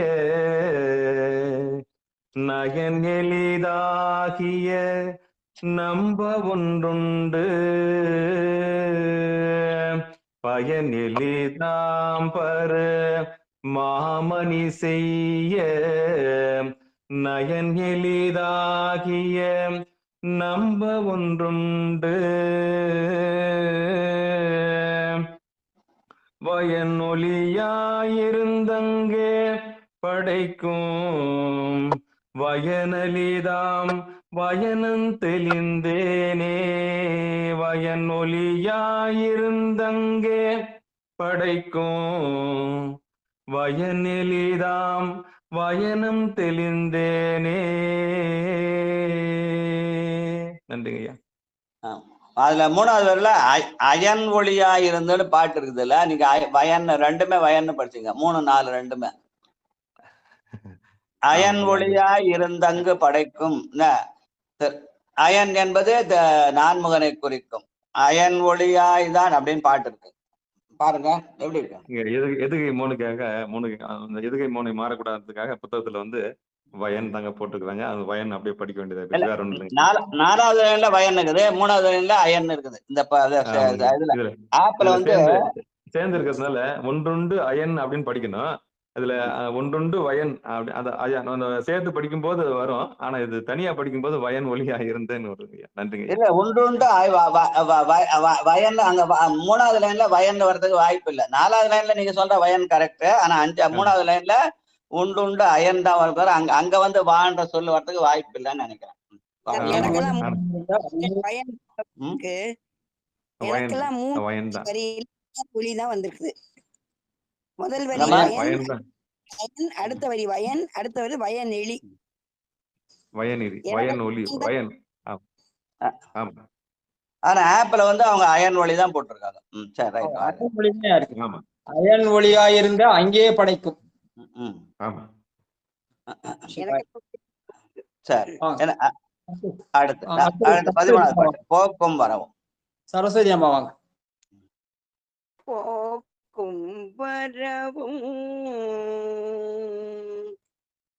நயன் எளிதாகிய நம்ப ஒன்றுண்டு பயன் எளிதாம் பரு மாமணி செய்ய நயன் எளிதாகிய நம்ப ஒன்றுண்டு வயன் ஒளியாயிருந்தங்கே படைக்கும் வயனலிதாம் வயனன் தெளிந்தேனே வயன் ஒளியாயிருந்தங்கே படைக்கும் வயனெளிதாம் வயனம் தெளிந்தேனே. நன்றிங்க ஐயா. அதுல 3வது வரல அயன் ஒளியா இருந்தது பாட்டு இருக்குதுல்ல, நீங்க வயன் ரெண்டுமே வயன்னு படிச்சீங்க. 3, 4 ரெண்டுமே அயன் ஒளியா இருந்தங்கு படைக்கும். அயன் என்பது நான்முகனை குறிக்கும். அயன் ஒளியாய் தான் அப்படின்னு பாட்டு இருக்கு. பாருங்க எப்படி இருக்கு. எதுகை எதுகை மோனை மாறக்கூடாதுக்காக புத்தகத்துல வந்து வயன் தாங்க போட்டுக்கிறாங்க. அது வயன் அப்படியே படிக்க வேண்டியது. வேற ஒண்ணு இல்லைங்க. 4வது லைன்ல வயன் இருக்குது, 3வது லைன்ல அயன் இருக்குது. இந்த இதுல ஆப்ல வந்து சேர்ந்து இருக்கிறதுனால ஒன்றுண்டு அயன் அப்படின்னு படிக்கணும். அதுல ஒன்றுண்டு வயன் அப்படி அந்த சேர்த்து படிக்கும் போது வரும். ஆனா இது தனியா படிக்கும் போது வயன் ஒளியா இருந்தேன்னு வருங்க. நன்றிங்க. இல்ல ஒன்றுண்டு வயன் அங்க 3வது லைன்ல வயன் வர்றதுக்கு வாய்ப்பு இல்லை. 4வது லைன்ல நீங்க சொல்ற வயன் கரெக்ட். ஆனா 3வது லைன்ல உண்டு அயன் தான் வருவாரு. அங்க வந்து வான்ற சொல்லு வர்றதுக்கு வாய்ப்பு இல்லைன்னு நினைக்கிறேன். எனக்கெல்லாம் 3 ஒளிதான் வந்திருக்குது. முதல் வரி வயன், அடுத்த வரி வயன், அடுத்த வரி வயன் எலி, வயனிரி, வயன் ஒளி, வயன். ஆனா ஆப்ல வந்து அவங்க அயன் ஒளி தான் போட்டிருக்காங்க. சரி ரைட். அயன் ஒளியா இருந்த அங்கேயே படைக்கும். சரி. அடுத்து 13வது பாட்டு. போக்கும் வரவும். சரஸ்வதி அம்மா வாங்க. போக்கும் வரவும்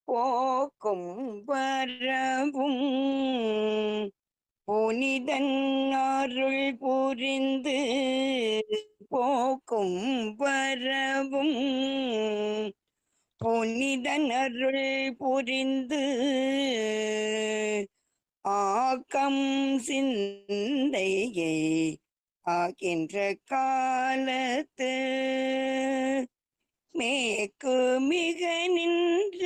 போக்கும் வரவும் புனிதன் அருள் புரிந்து போக்கும் வரவும் புனிதன் அருள் புரிந்து ஆக்கம் சிந்தையை ஆகின்ற காலத்து மேற்கு மிக நின்ற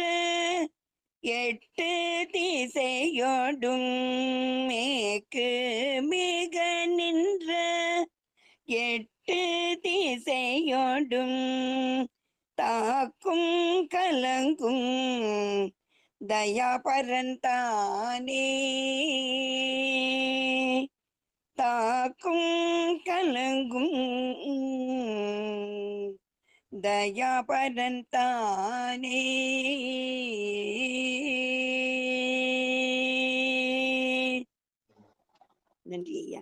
8 திசையோடும் மேற்கு மிக நின்ற 8 திசையோடும் தாக்கும் கலங்கும் தயாபரந்தானே தாக்கும் கலங்கும் தயாபரந்தானே. நன்றி ஐயா.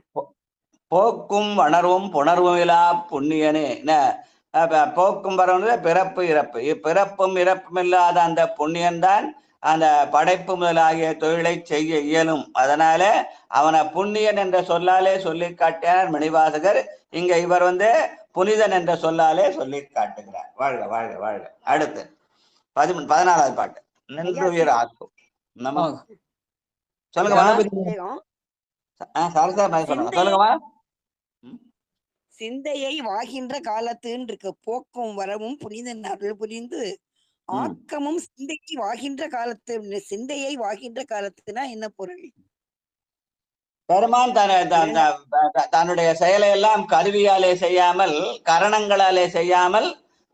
போக்கும் வணர்வும் புணர்வுமிலா புண்ணியனே. போக்கும் வரவு பிறப்பு இறப்பு, இப்பிறப்பும் இறப்பும் இல்லாத அந்த புண்ணியன் தான் அந்த படைப்பு முதலாகிய தொழிலை செய்ய இயலும். அதனால அவனை புண்ணியன் என்ற சொல்லாலே சொல்லி காட்டினார் மணிவாசகர். இங்க இவர் புனிதன் என்ற சொல்லாலே சொல்லி காட்டுகிறார். வாழ்க வாழ்க வாழ்க. அடுத்து 14வது பாட்டு. நின்று உயிர் ஆக்கும். நம்ம சொல்லுங்கம்மா. சொல்லுங்கம்மா. சிந்தையை வாகின்ற காலத்துன்னு இருக்கு. போக்கும் வரவும் புனிதன் அருள் புரிந்து ஆக்கமும் சிந்தையை வாகின்ற காலத்து. சிந்தையை வாகின்ற காலத்துனா என்ன பொருள்? பெருமான் தன்னுடைய செயலை எல்லாம் கருவியாலே செய்யாமல், கரணங்களாலே செய்யாமல்,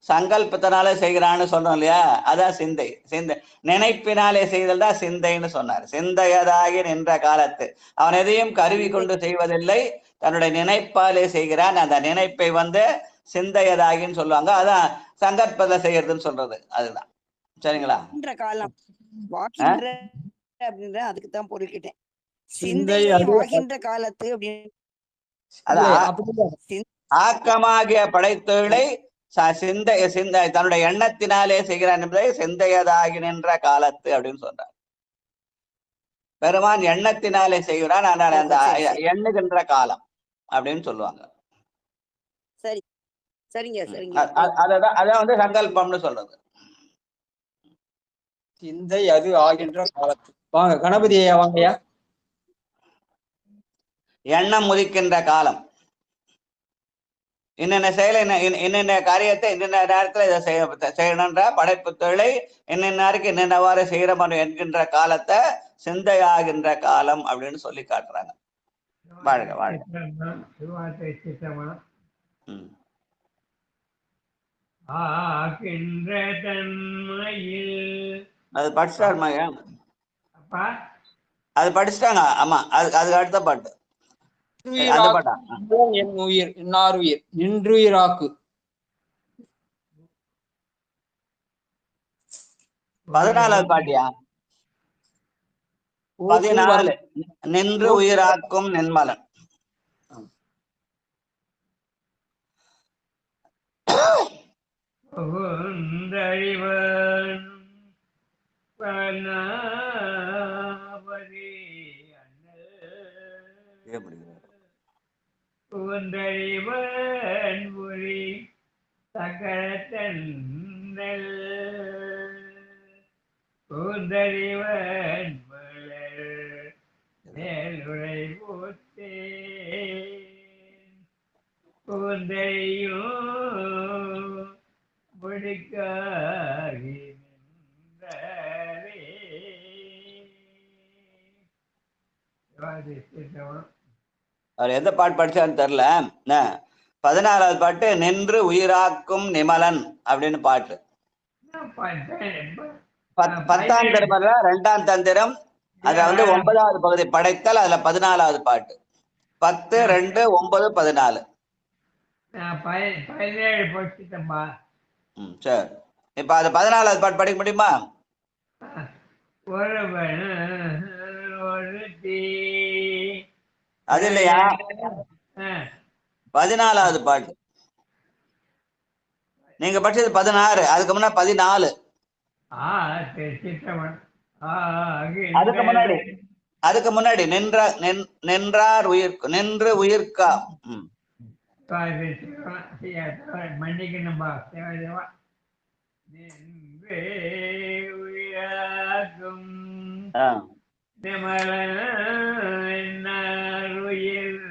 சங்கல்பத்தினாலே செய்கிறான்னு சொன்னோம் இல்லையா? அதான் சிந்தை. சிந்தை நினைப்பினாலே செய்தல் தான் சிந்தைன்னு சொன்னார். சிந்தையதாகி நின்ற காலத்து. அவன் எதையும் கருவி கொண்டு செய்வதில்லை, தன்னுடைய நினைப்பாலே செய்கிறான். அந்த நினைப்பை சிந்தையதாகின்னு சொல்லுவாங்க. அதான் சங்கற்பத்தை செய்யறதுன்னு சொல்றது. அதுதான். சரிங்களா? காலம் வாகின்ற அப்படின்ற அதுக்கு தான் பொருள் கேட்டேன். சிந்தையை வாகின்ற காலத்து அப்படின்னு ஆக்கமாகிய படைத்தொழிலை சிந்தை தன்னுடைய எண்ணத்தினாலே செய்கிறான் என்பதை சிந்தையதாகி நின்ற காலத்து அப்படின்னு சொல்றார். பெருமான் எண்ணத்தினாலே செய்கிறான், ஆனால் அந்த எண்ணுகின்ற காலம் அப்படின்னு சொல்லுவாங்க. சரி, சரிங்க சரிங்க. அதான் சங்கல்பம்னு சொல்றது. சிந்தை அது ஆகின்ற காலத்து. வாங்க கணபதி ஐயா வாங்கய்யா. எண்ணம் முதிக்கின்ற காலம். என்னென்ன செயலை என்னென்ன காரியத்தை என்னென்ன நேரத்துல இதை செய்யணுன்ற படைப்பு தொழிலை என்னென்னருக்கு என்னென்னவாறு செய்யறோம் என்கின்ற காலத்தை சிந்தையாகின்ற காலம் அப்படின்னு சொல்லி காட்டுறாங்க. வாழ்க வாழ்க. அது படிச்சிட்டாருமாங்க. அது படிச்சுட்டாங்க. ஆமா, அதுக்கு அடுத்த பாட்டு. என் உயிர் இன்னார் உயிர் நின்றுயிராக்கு. 14வது பாட்டியா? 14 நின்று உயிராக்கும் நென்மலன். புகந்தறிவன் புரி சகரத்தன் புகந்தறிவன் மலர் மேலுரை போத்தேன் புகந்தறியோ முடிக்காகி நின்றே. அவர் எந்த பாட்டு படிச்சாருன்னு தெரியல. 14வது பாட்டு நின்று உயிராக்கும் நிமலன் அப்படின்னு பாட்டு. 10ஆம் திருமல 2ஆம் தந்திரம். அது 9வது பகுதி படைத்தல். அதுல 14வது பாட்டு. 10, 2, 9, 14. சரி, இப்ப அது 14வது பாட்டு படிக்க முடியுமா? அது இல்லையா? 14வது பாட்டு. நீங்க படிச்சது 16, அதுக்கு முன்ன 14. திருச்சிற்றம்பலம். அதுக்கு முன்னாடி நின்றார் உயிர்க்கு நின்று உயிர்க்கா. மன்னிக்கணும்பா தேவா. நின்றே உயிராக்கும் உயிர்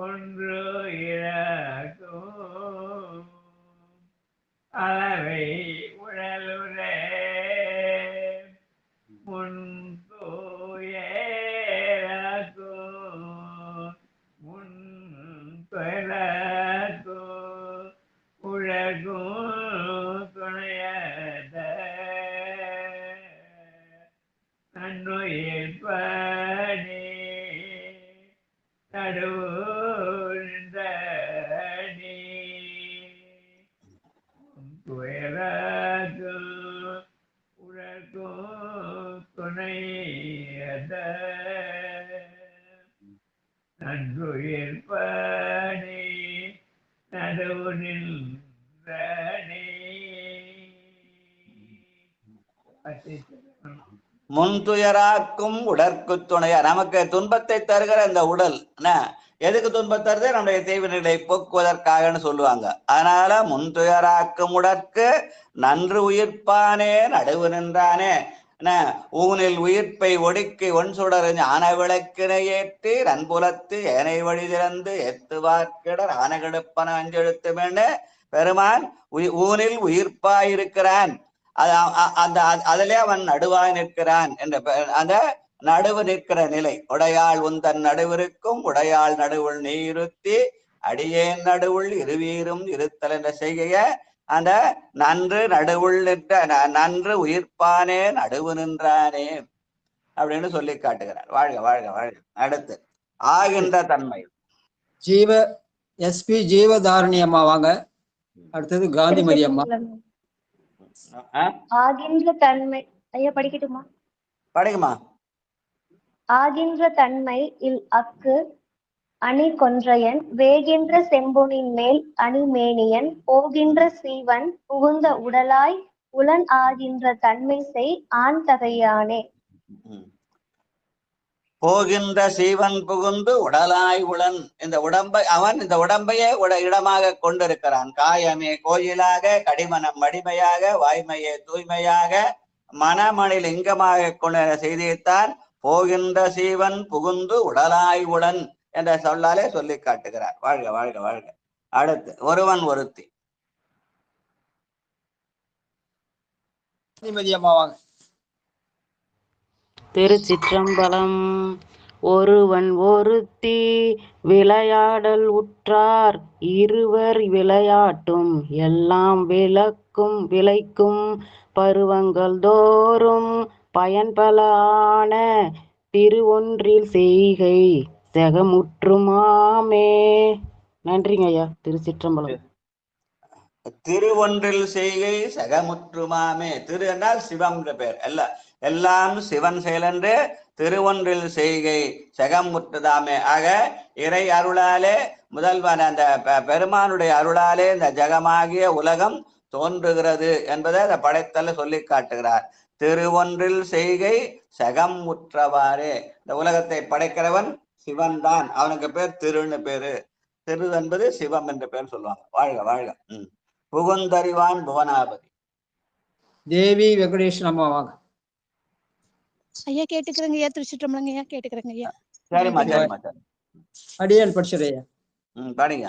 ஒன்று இழக்கும் அளவை உடலுரே உலகும் துணையத நன்னுயிர் பணி நடுந்த நீ துயரகும் உலகும் துணையத நன்னுயிர் பணி நடுவுனில் முன்துயராக்கும் உடற்கு துணையா. நமக்கு துன்பத்தை தருகிற இந்த உடல் எதுக்கு துன்பம் தருது? நம்முடைய தீவினைகளை போக்குவதற்காகன்னு சொல்லுவாங்க. அதனால முன்துயராக்கும் உடற்கு நன்று உயிர்ப்பானே நடுவு நின்றானே. ஊனில் உயிர்ப்பை ஒடுக்கி ஒன் சுடர் ஞான விளக்கினை ஏற்றி ரன்புலத்து ஏனை வழி திறந்து எத்துவார்க்கிடர் ஆனகெடுப்பன அஞ்செழுத்துமேன்னு பெருமான் ஊனில் உயிர்ப்பாயிருக்கிறான். அதிலே அவன் நடுவாய் நிற்கிறான் என்ற அந்த நடுவு நிற்கிற நிலை. உடையாள் உந்தன் நடுவிற்கும் உடையாள் நடுவுள் நீருத்தி அடியேன் நடுவுள் இருவீரும் இருத்தல் என்ற செய்கைய அந்த நன்று நடுவுள் நின்ற நன்று உயிர்ப்பானே நடுவு நின்றானே அப்படின்னு சொல்லி காட்டுகிறார். வாழ்க வாழ்க வாழ்க. அடுத்து ஆகின்ற தன்மை ஜீவ எஸ்பி ஜீவதாரணி அம்மா வாங்க. அடுத்தது காந்திமதி அம்மா. ஆகின்ற தன்மை ஐயா படிக்கட்டுமா? படிக்குமா. ஆகின்ற தன்மை இல் அக்கு அணி கொன்றையன் வேகின்ற செம்பொனின் மேல் அணிமேனியன் போகின்ற சீவன் புகுந்த உடலாய் உளன் ஆகின்ற தன்மை செய் ஆண் தகையானே. போகின்ற சீவன் புகுந்து உடலாய் உளன். இந்த உடம்பை அவன் இந்த உடம்பையே இடமாக கொண்டிருக்கிறான். காயமே கோயிலாக கடிமனம் மடிமையாக வாய்மையே தூய்மையாக மனமணி லிங்கமாக கொண்ட செய்தியைத்தான் போகின்ற சீவன் புகுந்து உடலாய் உளன் என்ற சொல்லாலே சொல்லி காட்டுகிறார். வாழ்க வாழ்க வாழ்க. அடுத்து ஒருவன் ஒருத்தி. திருச்சிற்றம்பலம். ஒருவன் ஒருத்தி விளையாடல் உற்றார் இருவர் விளையாட்டும் எல்லாம் விளைக்கும் பருவங்கள் தோறும் பயன்பல ஆன திருவொன்றில் செய்கை செகமுற்றுமாமே. நன்றிங்க ஐயா. திருச்சிற்றம்பலம். திருவொன்றில் செய்கை செகமுற்றுமாமே. திரு என்றால் சிவம் என்ற பெயர். எல்லாம் சிவன் செயலென்று திருவொன்றில் செய்கை செகமுற்றுதாமே. ஆக இறை அருளாலே முதல்வன் அந்த பெருமானுடைய அருளாலே இந்த ஜகமாகிய உலகம் தோன்றுகிறது என்பதை அந்த படைத்தல சொல்லி காட்டுகிறார். திருவொன்றில் செய்கை செகம் முற்றவாறே. இந்த உலகத்தை படைக்கிறவன் சிவன் தான். அவனுக்கு பேர் திருன்னு பேரு. திரு என்பது சிவம் என்று பேர் சொல்லுவாங்க. வாழ்க வாழ்க. புகுந்தறிவான் புவனாபதி. தேவி வெங்கடேஷன் அம்மா வாங்க. ஐயா கேட்டுக்கிறேங்க ஐயா. திருச்சிற்றம்பலங்க ஐயா. கேட்டுக்கிறேங்க ஐயா. சரிம்மா சரிம்மா சரி. அடியால் படிச்சுறையா. படிங்க.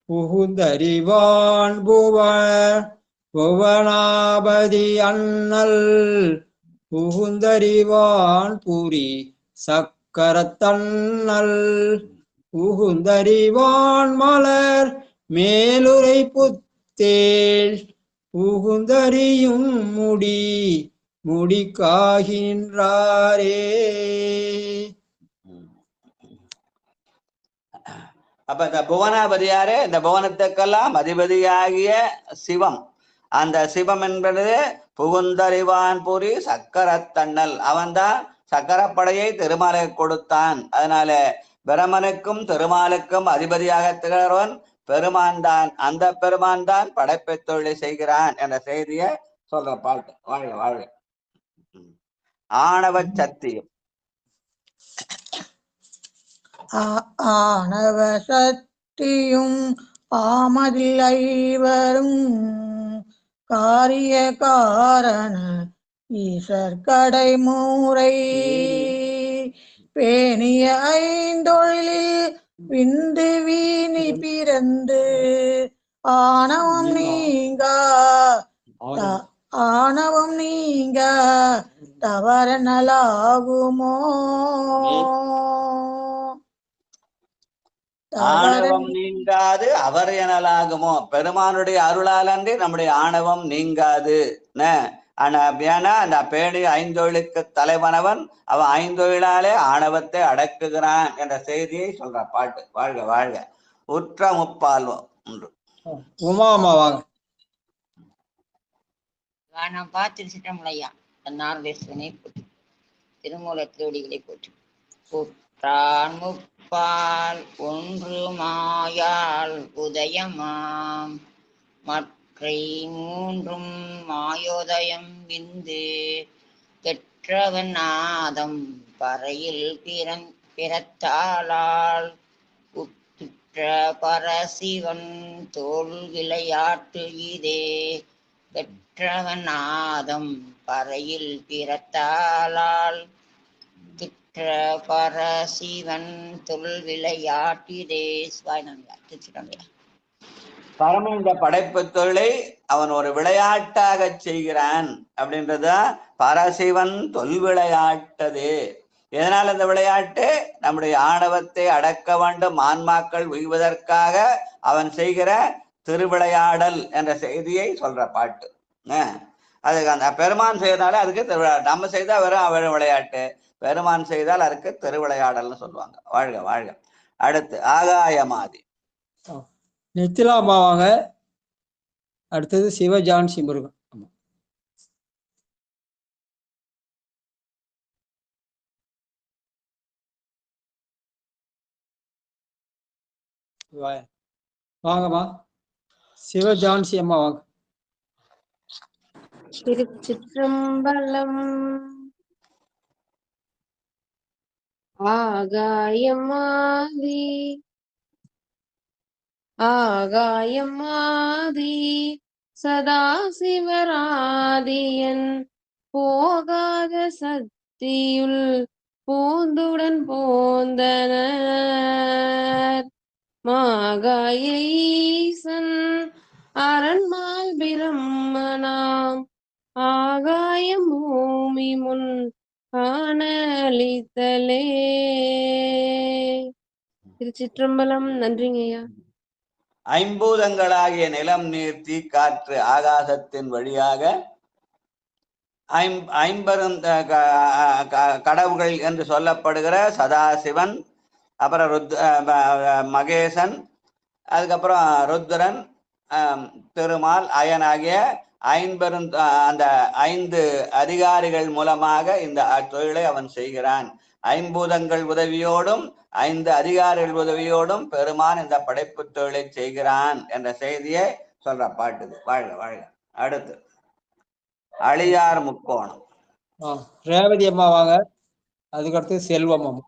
புகுந்தறிவான் புவனாபதி அண்ணல் புகுந்தறிவான் புரி சக்கரத்தண்ணல் புகுந்தறிவான் மலர் மேலுரை புத்தேள் புகுந்தறியும் முடிக்காகின்றாரே. அப்ப இந்த புவனாபதி யாரு? இந்த புவனத்துக்கெல்லாம் அதிபதியாகிய சிவம். அந்த சிவம் என்பது புகுந்தறிவான் புரி சக்கரத்தண்ணல். அவன்தான் சக்கரப்படையை திருமாலை கொடுத்தான். அதனால பிரமனுக்கும் திருமாலுக்கும் அதிபதியாக திகழ்வன் பெருமான் தான், அந்த பெருமான் தான் படைப்பை தொழிலை செய்கிறான் என்ற செய்தியை சொல்ற பாட்டு. வாழ்க வாழ்க. ஆணவ சத்தியம். ஆணவ சக்தியும் ஆமதில் ஐவரும் காரிய காரண ஈசர் கடைமுறை பேணிய ஐந்தொழிலில் விந்து வீணி பிறந்து ஆணவம் நீங்க தவறனலாகுமோ ஆணவம் நீங்காது அவர் எனலாகுமோ. பெருமானுடைய அருளாலன்றி நம்முடைய ஆணவம் நீங்காது. ஏன்னா அந்த பேணி ஐந்தொழிலுக்கு தலைவனவன், அவன் ஐந்தொழிலாலே ஆணவத்தை அடக்குகிறான் என்ற செய்தியை சொல்ற பாட்டு. வாழ்க வாழ்க. உற்ற முப்பால்வம் ஒன்று. உமாமா வாங்க. நான் பார்த்துருச்சிட்டோம் ஐயா. நார்வேஸ்வனை போட்டு திருமூல திருவடிகளை போட்டு புற்றான் முப்பால் ஒன்று மாயால் உதயமாம் மற்றை மூன்றும் மாயோதயம் விந்து பெற்றவன் நாதம் பறையில் பிறத்தாளால் உற்ற பரசிவன் தோல் விளையாட்டு இதே பெற்றவன் நாதம் பறையில் பிறத்தாளால் திற்ற பரசிவன் தொல் விளையாட்டிதே. பரமன் இந்த படைப்பு தொழிலை அவன் ஒரு விளையாட்டாக செய்கிறான் அப்படின்றத பரசிவன் தொல் விளையாட்டது. எதனால் அந்த விளையாட்டு? நம்முடைய ஆணவத்தை அடக்க வேண்டும், ஆன்மாக்கள் உய்வதற்காக அவன் செய்கிற திருவிளையாடல் என்ற செய்தியை சொல்ற பாட்டு. அதுக்கு அந்த பெருமான் செய்யறதுனால அதுக்கு திருவிளையாட்டு. நம்ம செய்தா வெறும் விளையாட்டு, பெருமான் செய்தால் அதுக்கு திருவிளையாடல்னு சொல்லுவாங்க. வாழ்க வாழ்க. அடுத்து ஆகாயமாதி. நித்திலா அம்மாவாங்க. அடுத்தது சிவஜான்சி முருகன். வாங்கம்மா. சிவஜான்சி அம்மா வாங்க. திருச்சிற்றம்பலம். ஆகாயமாதி ஆகாயமாதி சதாசிவராதியன் போகாத சக்தியுள் பூந்துடன் போந்தனர் மாகாய ஈசன் அரண்மால் பிரம்மனாம் ஆகாயம் பூமி முன் காணலித்தலே. திருச்சிற்றம்பலம். நன்றிங்கய்யா. ஐம்பூதங்களாகிய நிலம், நீர், தீ, காற்று, ஆகாசத்தின் வழியாக ஐம்பெரும் கடவுள்கள் என்று சொல்லப்படுகிற சதாசிவன், அப்புறம் மகேசன், அதுக்கப்புறம் ருத்ரன், திருமால், அயன் ஆகிய ஐம்பெரும் அந்த 5 அதிகாரிகள் மூலமாக இந்த தொழிலை அவன் செய்கிறான். ஐம்பூதங்கள் உதவியோடும் 5 அதிகாரிகள் உதவியோடும் பெருமான் இந்த படைப்பு தொழிலை செய்கிறான் என்ற செய்தியை சொல்ற பாட்டு. வாழ்க வாழ்க. அடுத்து அழியார் முக்கோணம். ரேவதி அம்மா வாங்க. அதுக்கடுத்து செல்வம் அம்மா.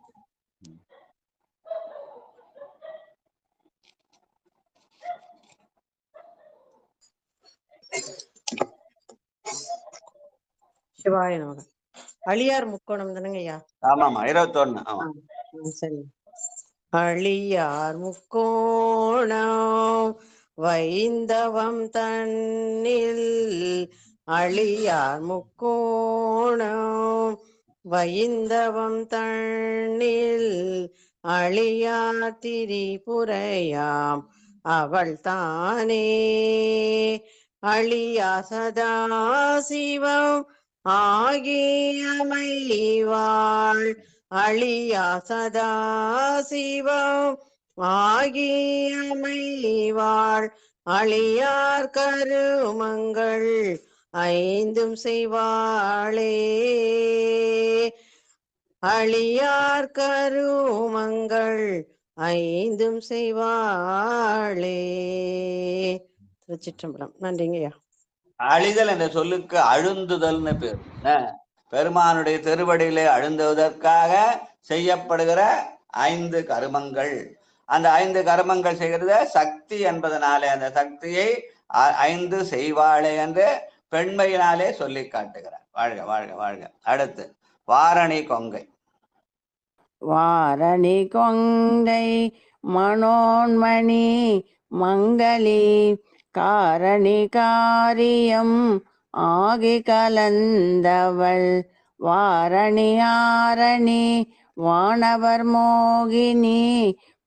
சிவாய நமக. அழியார் முக்கோணம் தானங்க ஐயா? ஆமாமா, 21. ஆமா சரி. அழியார் முக்கோணம் வைந்தவம் தன்னில் அழியார் முக்கோணம் வைந்தவம் தன்னில் அழியார் திரிபுரையாம் அவள் தானே அழியா சதாசிவம் ஆகியமைவாள் அழியா சதாசிவம் ஆகியமைவாள் அழியார் கருமங்கள் 5 செய்வாளே அழியார் கருமங்கள் ஐந்தும் செய்வாளே. திருச்சிற்றம்பலம். நன்றிங்கய்யா. அழிதல் என்ற சொல்லுக்கு அழுந்துதல்னு பேர். பெருமானுடைய திருவடியிலே அழுந்துவதற்காக செய்யப்படுகிற 5 கருமங்கள். அந்த 5 கருமங்கள் செய்கிறத சக்தி என்பதனாலே அந்த சக்தியை 5 செய்வாளே என்று பெண்மையினாலே சொல்லி காட்டுகிறார். வாழ்க வாழ்க வாழ்க. அடுத்து வாரணி கொங்கை. வாரணி கொங்கை மனோன்மணி மங்களி காரணி காரியம் ஆகி கலந்தவள் வாரணி ஆரணி வானவர் மோகினி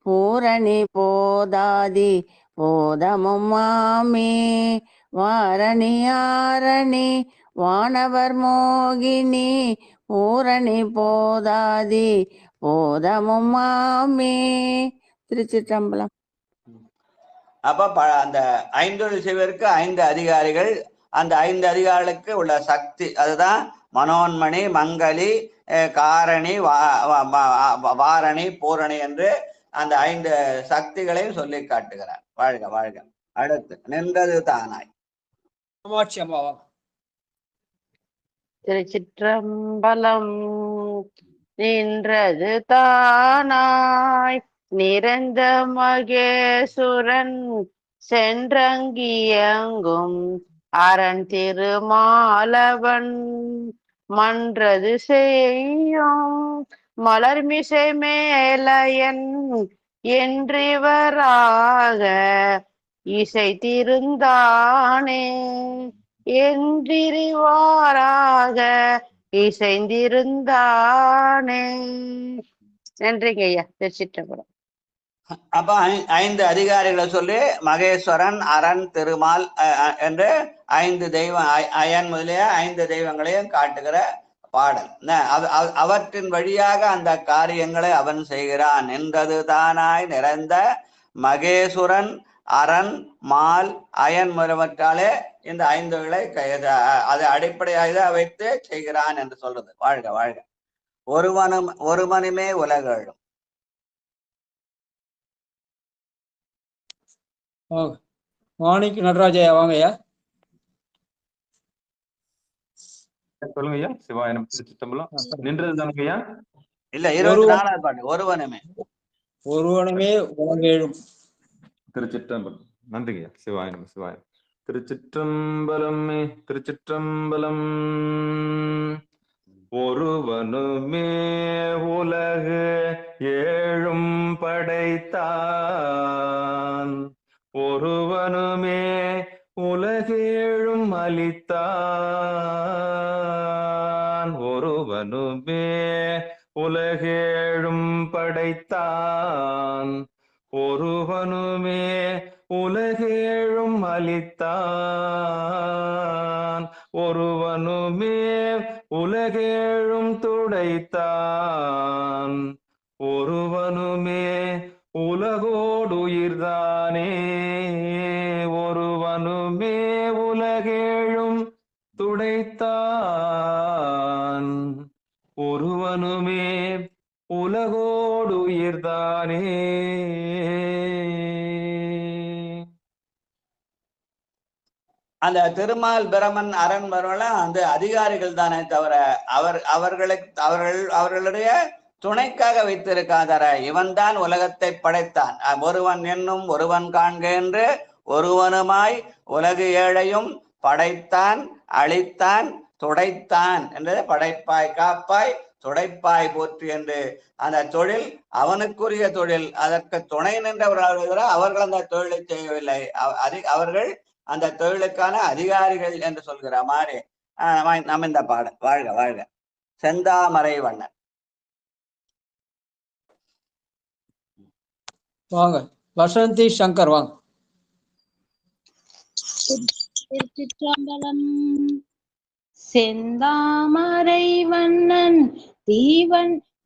பூரணி போதாதி போதமும் மாமே. வாரணி ஆரணி வானவர் மோகினி பூரணி போதாதி போதமும் மாமே. திருச்சிற்றம்பலம். அப்ப அந்த 5 செய்வதற்கு 5 அதிகாரிகள். அந்த 5 அதிகாரிகளுக்கு உள்ள சக்தி அதுதான் மனோன்மணி மங்களி காரணி வாரணி பூரணி என்று அந்த 5 சக்திகளையும் சொல்லி காட்டுகிறார். வாழ்க வாழ்க. அடுத்து நின்றது தானாய். திருச்சிற்றம்பலம். நின்றது தானாய் நிறந்த மகேசுரன் சென்றங்கியங்கும் அரண் திருமாலவன் மன்றது செய்யும் மலர்மிசை மேலையன் என்றிவராக இசை திருந்தானே என்றிவாராக இசைந்திருந்தானே. நன்றிங்க ஐயா. திருச்சிற்றம்பலம். அப்ப 5 அதிகாரிகளை சொல்லி மகேஸ்வரன் அரண் திருமால் என்று 5 தெய்வம் அயன் முதலிய 5 தெய்வங்களையும் காட்டுகிற பாடல். அவற்றின் வழியாக அந்த காரியங்களை அவன் செய்கிறான். நின்றது தானாய் நிறைந்த மகேசுரன் அரண் மால் அயன் முதலவற்றாலே இந்த 5களை அதை அடிப்படையாக வைத்து செய்கிறான் என்று சொல்றது. வாழ்க வாழ்க. ஒருவனுமே உலகழும். மாணிக்கு நடராஜயா வாங்கய்யா. சொல்லுங்க ஐயா. சிவாயனம். திருச்சிற்றம்பலம். நின்றது தானுங்க ஐயா. இல்ல 24வது பாட்டு. ஒருவனுமே உலகேழும். திருச்சிற்றம்பலம். நன்றிங்க ஐயா. சிவாயனம் சிவாயனம். திருச்சிற்றம்பலமே திருச்சிற்றம்பலம். ஒருவனுமே உலகு ஏழும் படைத்தான் ஒருவனுமே உலகேழும் அளித்தான் ஒருவனுமே உலகேழும் படைத்தான் ஒருவனுமே உலகேழும் அளித்தான் ஒருவனுமே உலகேழும் துடைத்தான் ஒருவனுமே உலகோடுயிர்தானே ஒருவனுமே உலகேழும் துடைத்தான் ஒருவனுமே உலகோடுயிர்தானே. அந்த திருமால் பிரமன் அரண் வரலாம் அந்த அதிகாரிகள் தானே தவிர அவர்களுடைய துணைக்காக வைத்திருக்காதர இவன் தான் உலகத்தை படைத்தான். ஒருவன் என்னும் ஒருவன் காண்க என்று ஒருவனுமாய் உலகு ஏழையும் படைத்தான் அழித்தான் துடைத்தான் என்று படைப்பாய் காப்பாய் துடைப்பாய் போற்றி என்று அந்த தொழில் அவனுக்குரிய தொழில். அதற்கு துணை நின்றவர்கள் அவர்கள் அந்த தொழிலை செய்யவில்லை. அவர்கள் அந்த தொழிலுக்கான அதிகாரிகள் என்று சொல்கிற மாதிரி நம்ம இந்த பாடல். வாழ்க வாழ்க. செந்தாமரை வண்ணன். வாங்க. வசந்தி சங்கர் வாங்க. திருச்சிற்றம்பலம். செந்தாமரை வண்ணன்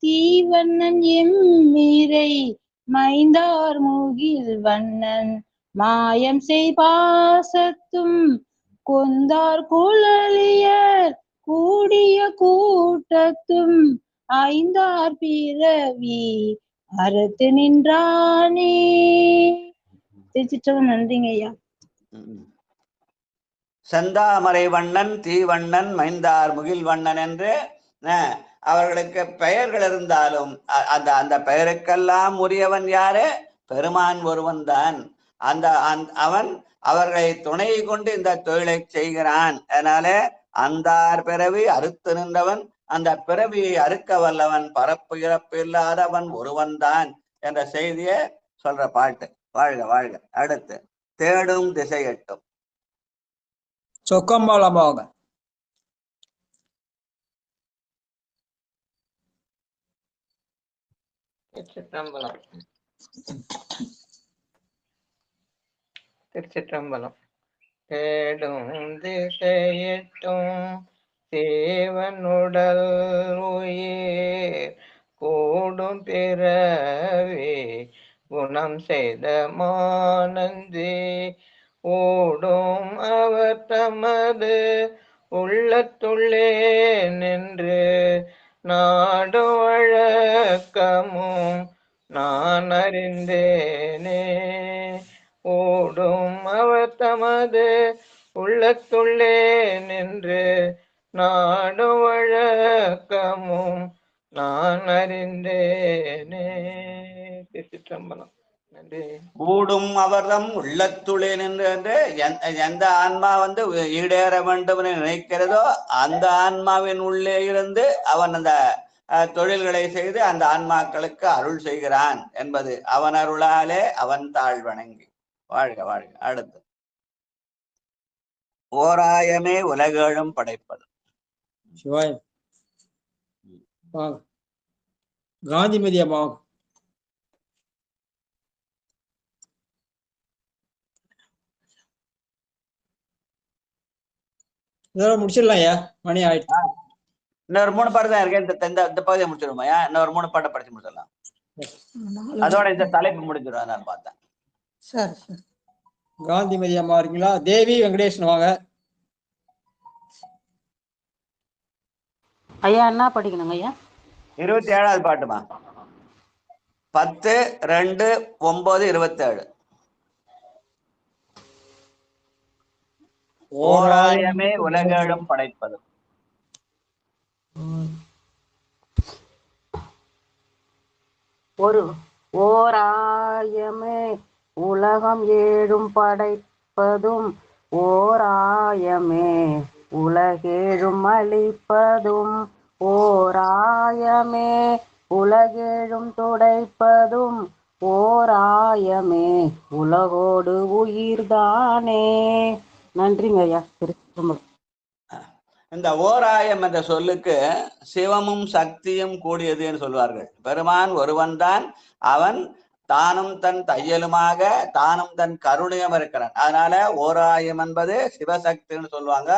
தீவண்ணன் எம்மிரை மைந்தார் முகில் வண்ணன் மாயம் செய்பாசத்தும் கொந்தார் குழலியர் கூடிய கூட்டத்தும் ஐந்தார் பிறவி அறுத்து நின்றானே. திருச்சிற்றம்பலம். நன்றிங்க ஐயா. செந்தாமரை வண்ணன் தீவண்ணன் மைந்தார் முகில் வண்ணன் என்று அவர்களுக்கு பெயர்கள் இருந்தாலும் அந்த அந்த பெயருக்கெல்லாம் உரியவன் யாரு? பெருமான் ஒருவன் தான். அவன் அவர்களை துணை கொண்டு இந்த தொழிலை செய்கிறான். அதனால அந்தார் பிறவி அறுத்து நின்றவன், அந்த பிறவியை அறுக்க வல்லவன், பரப்பு இறப்பு இல்லாதவன் ஒருவன் தான் என்ற செய்தியை சொல்ற பாட்டு. வாழ்க வாழ்க. அடுத்து தேடும் திசையட்டும். சொக்கம்பலமாக. திருச்சிற்றம்பலம். திருச்சிற்றம்பலம். தேடும் திசையட்டும் தேவனுடல் உயிர் கூடும் பிறவி குணம் செய்த மானந்தி ஓடும் அவர் தமது உள்ளத்துள்ளே நின்று நாடும் வழக்கமும் நான் அறிந்தேனே. ஓடும் அவர் தமது உள்ளத்துள்ளே நின்று நாடும் வழக்கமும் நான் அறிந்தேனே. திருச்சிற்றம்பலம். நன்றி. கூடும் அவர்தம் உள்ளத்துளே நின்று எந்த ஆன்மா ஈடேற வேண்டும் என நினைக்கிறதோ அந்த ஆன்மாவின் உள்ளே இருந்து அவன் அந்த தொழில்களை செய்து அந்த ஆன்மாக்களுக்கு அருள் செய்கிறான் என்பது அவன் அருளாலே அவன் தாழ் வணங்கி. வாழ்க வாழ்க. அடுத்து ஓராயமே உலகேழும் படைப்பது. சிவாய் காந்திமதி அம்மாவும். இதோட முடிச்சிடலாம் ஐயா, மணி ஆயிடுச்சு. இன்னொரு 3 பாட்டு தான் இருக்கு. இந்த பகுதியை முடிச்சிடுமா? இன்னொரு 3 பாட்டை படிச்சு முடிச்சிடலாம். அதோட இந்த தலைப்பு முடிஞ்சிடும். நான் பார்த்தேன். சரி. காந்திமதி அம்மா இருக்கீங்களா? தேவி வெங்கடேஷன் வாங்க. ஐயா என்ன படிக்கணுங்க ஐயா? 27வது பாட்டுமா? 10-2-9-27. ஓராயமே உலகேழும் படைப்பது. ஓராயமே உலகம் ஏழும் படைப்பதும் ஓராயமே உலகேழும் அழிப்பதும் ஓராயமே உலகேழும் துடைப்பதும் ஓராயமே உலகோடு உயிர்தானே. நன்றிங்க ஐயா. திருச்சிற்றம்பலம். இந்த ஓராயம் என்ற சொல்லுக்கு சிவமும் சக்தியும் கூடியதுன்னு சொல்வார்கள். பெருமான் ஒருவன் தான். அவன் தானும் தன் தையலுமாக தானும் தன் கருணையும் இருக்கிறான். அதனால ஓராயம் என்பது சிவசக்தின்னு சொல்லுவாங்க.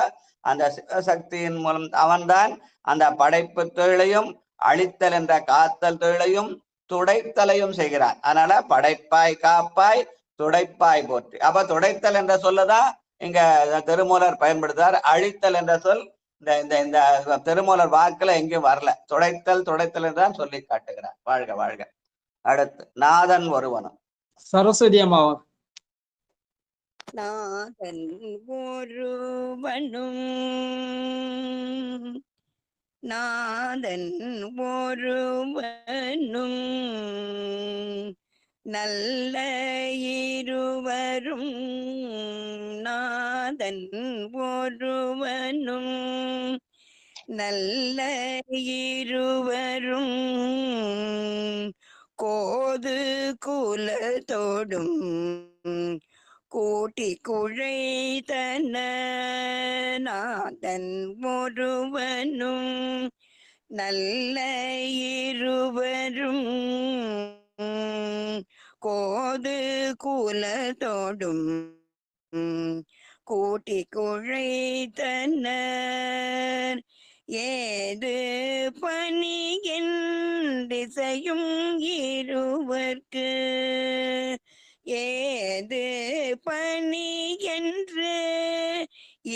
அந்த சிவசக்தியின் மூலம் அவன்தான் அந்த படைப்பு தொழிலையும் அழித்தல் என்ற காத்தல் தொழிலையும் துடைத்தலையும் செய்கிறான். அதனால படைப்பாய் காப்பாய் துடைப்பாய் போற்றி. அப்ப துடைத்தல் என்ற சொல்லதான் இங்க திருமூலர் பயன்படுத்தார். அழித்தல் என்ற சொல் இந்த திருமூலர் வாக்குல எங்கேயும் வரல. துடைத்தல் என்றுதான் சொல்லி காட்டுகிறார். வாழ்க வாழ்க. அடுத்து நாதன் ஒருவனும். சரஸ்வதி அம்மாவா? நாதன் ஒருவனும் நாதன் ஒருவனும் நல்ல இருவரும் நாதன் ஒருவனும் நல்ல இருவரும் கோது குலத்தோடும் கூட்டி குழைத்தன நாதன் ஒருவனும் நல்ல இருவரும் கோது குலத்தோடும் கூட்டி குழைத்தனர் ஏது பணியின் திசையும் இருவர்க்கு ஏது பணி என்று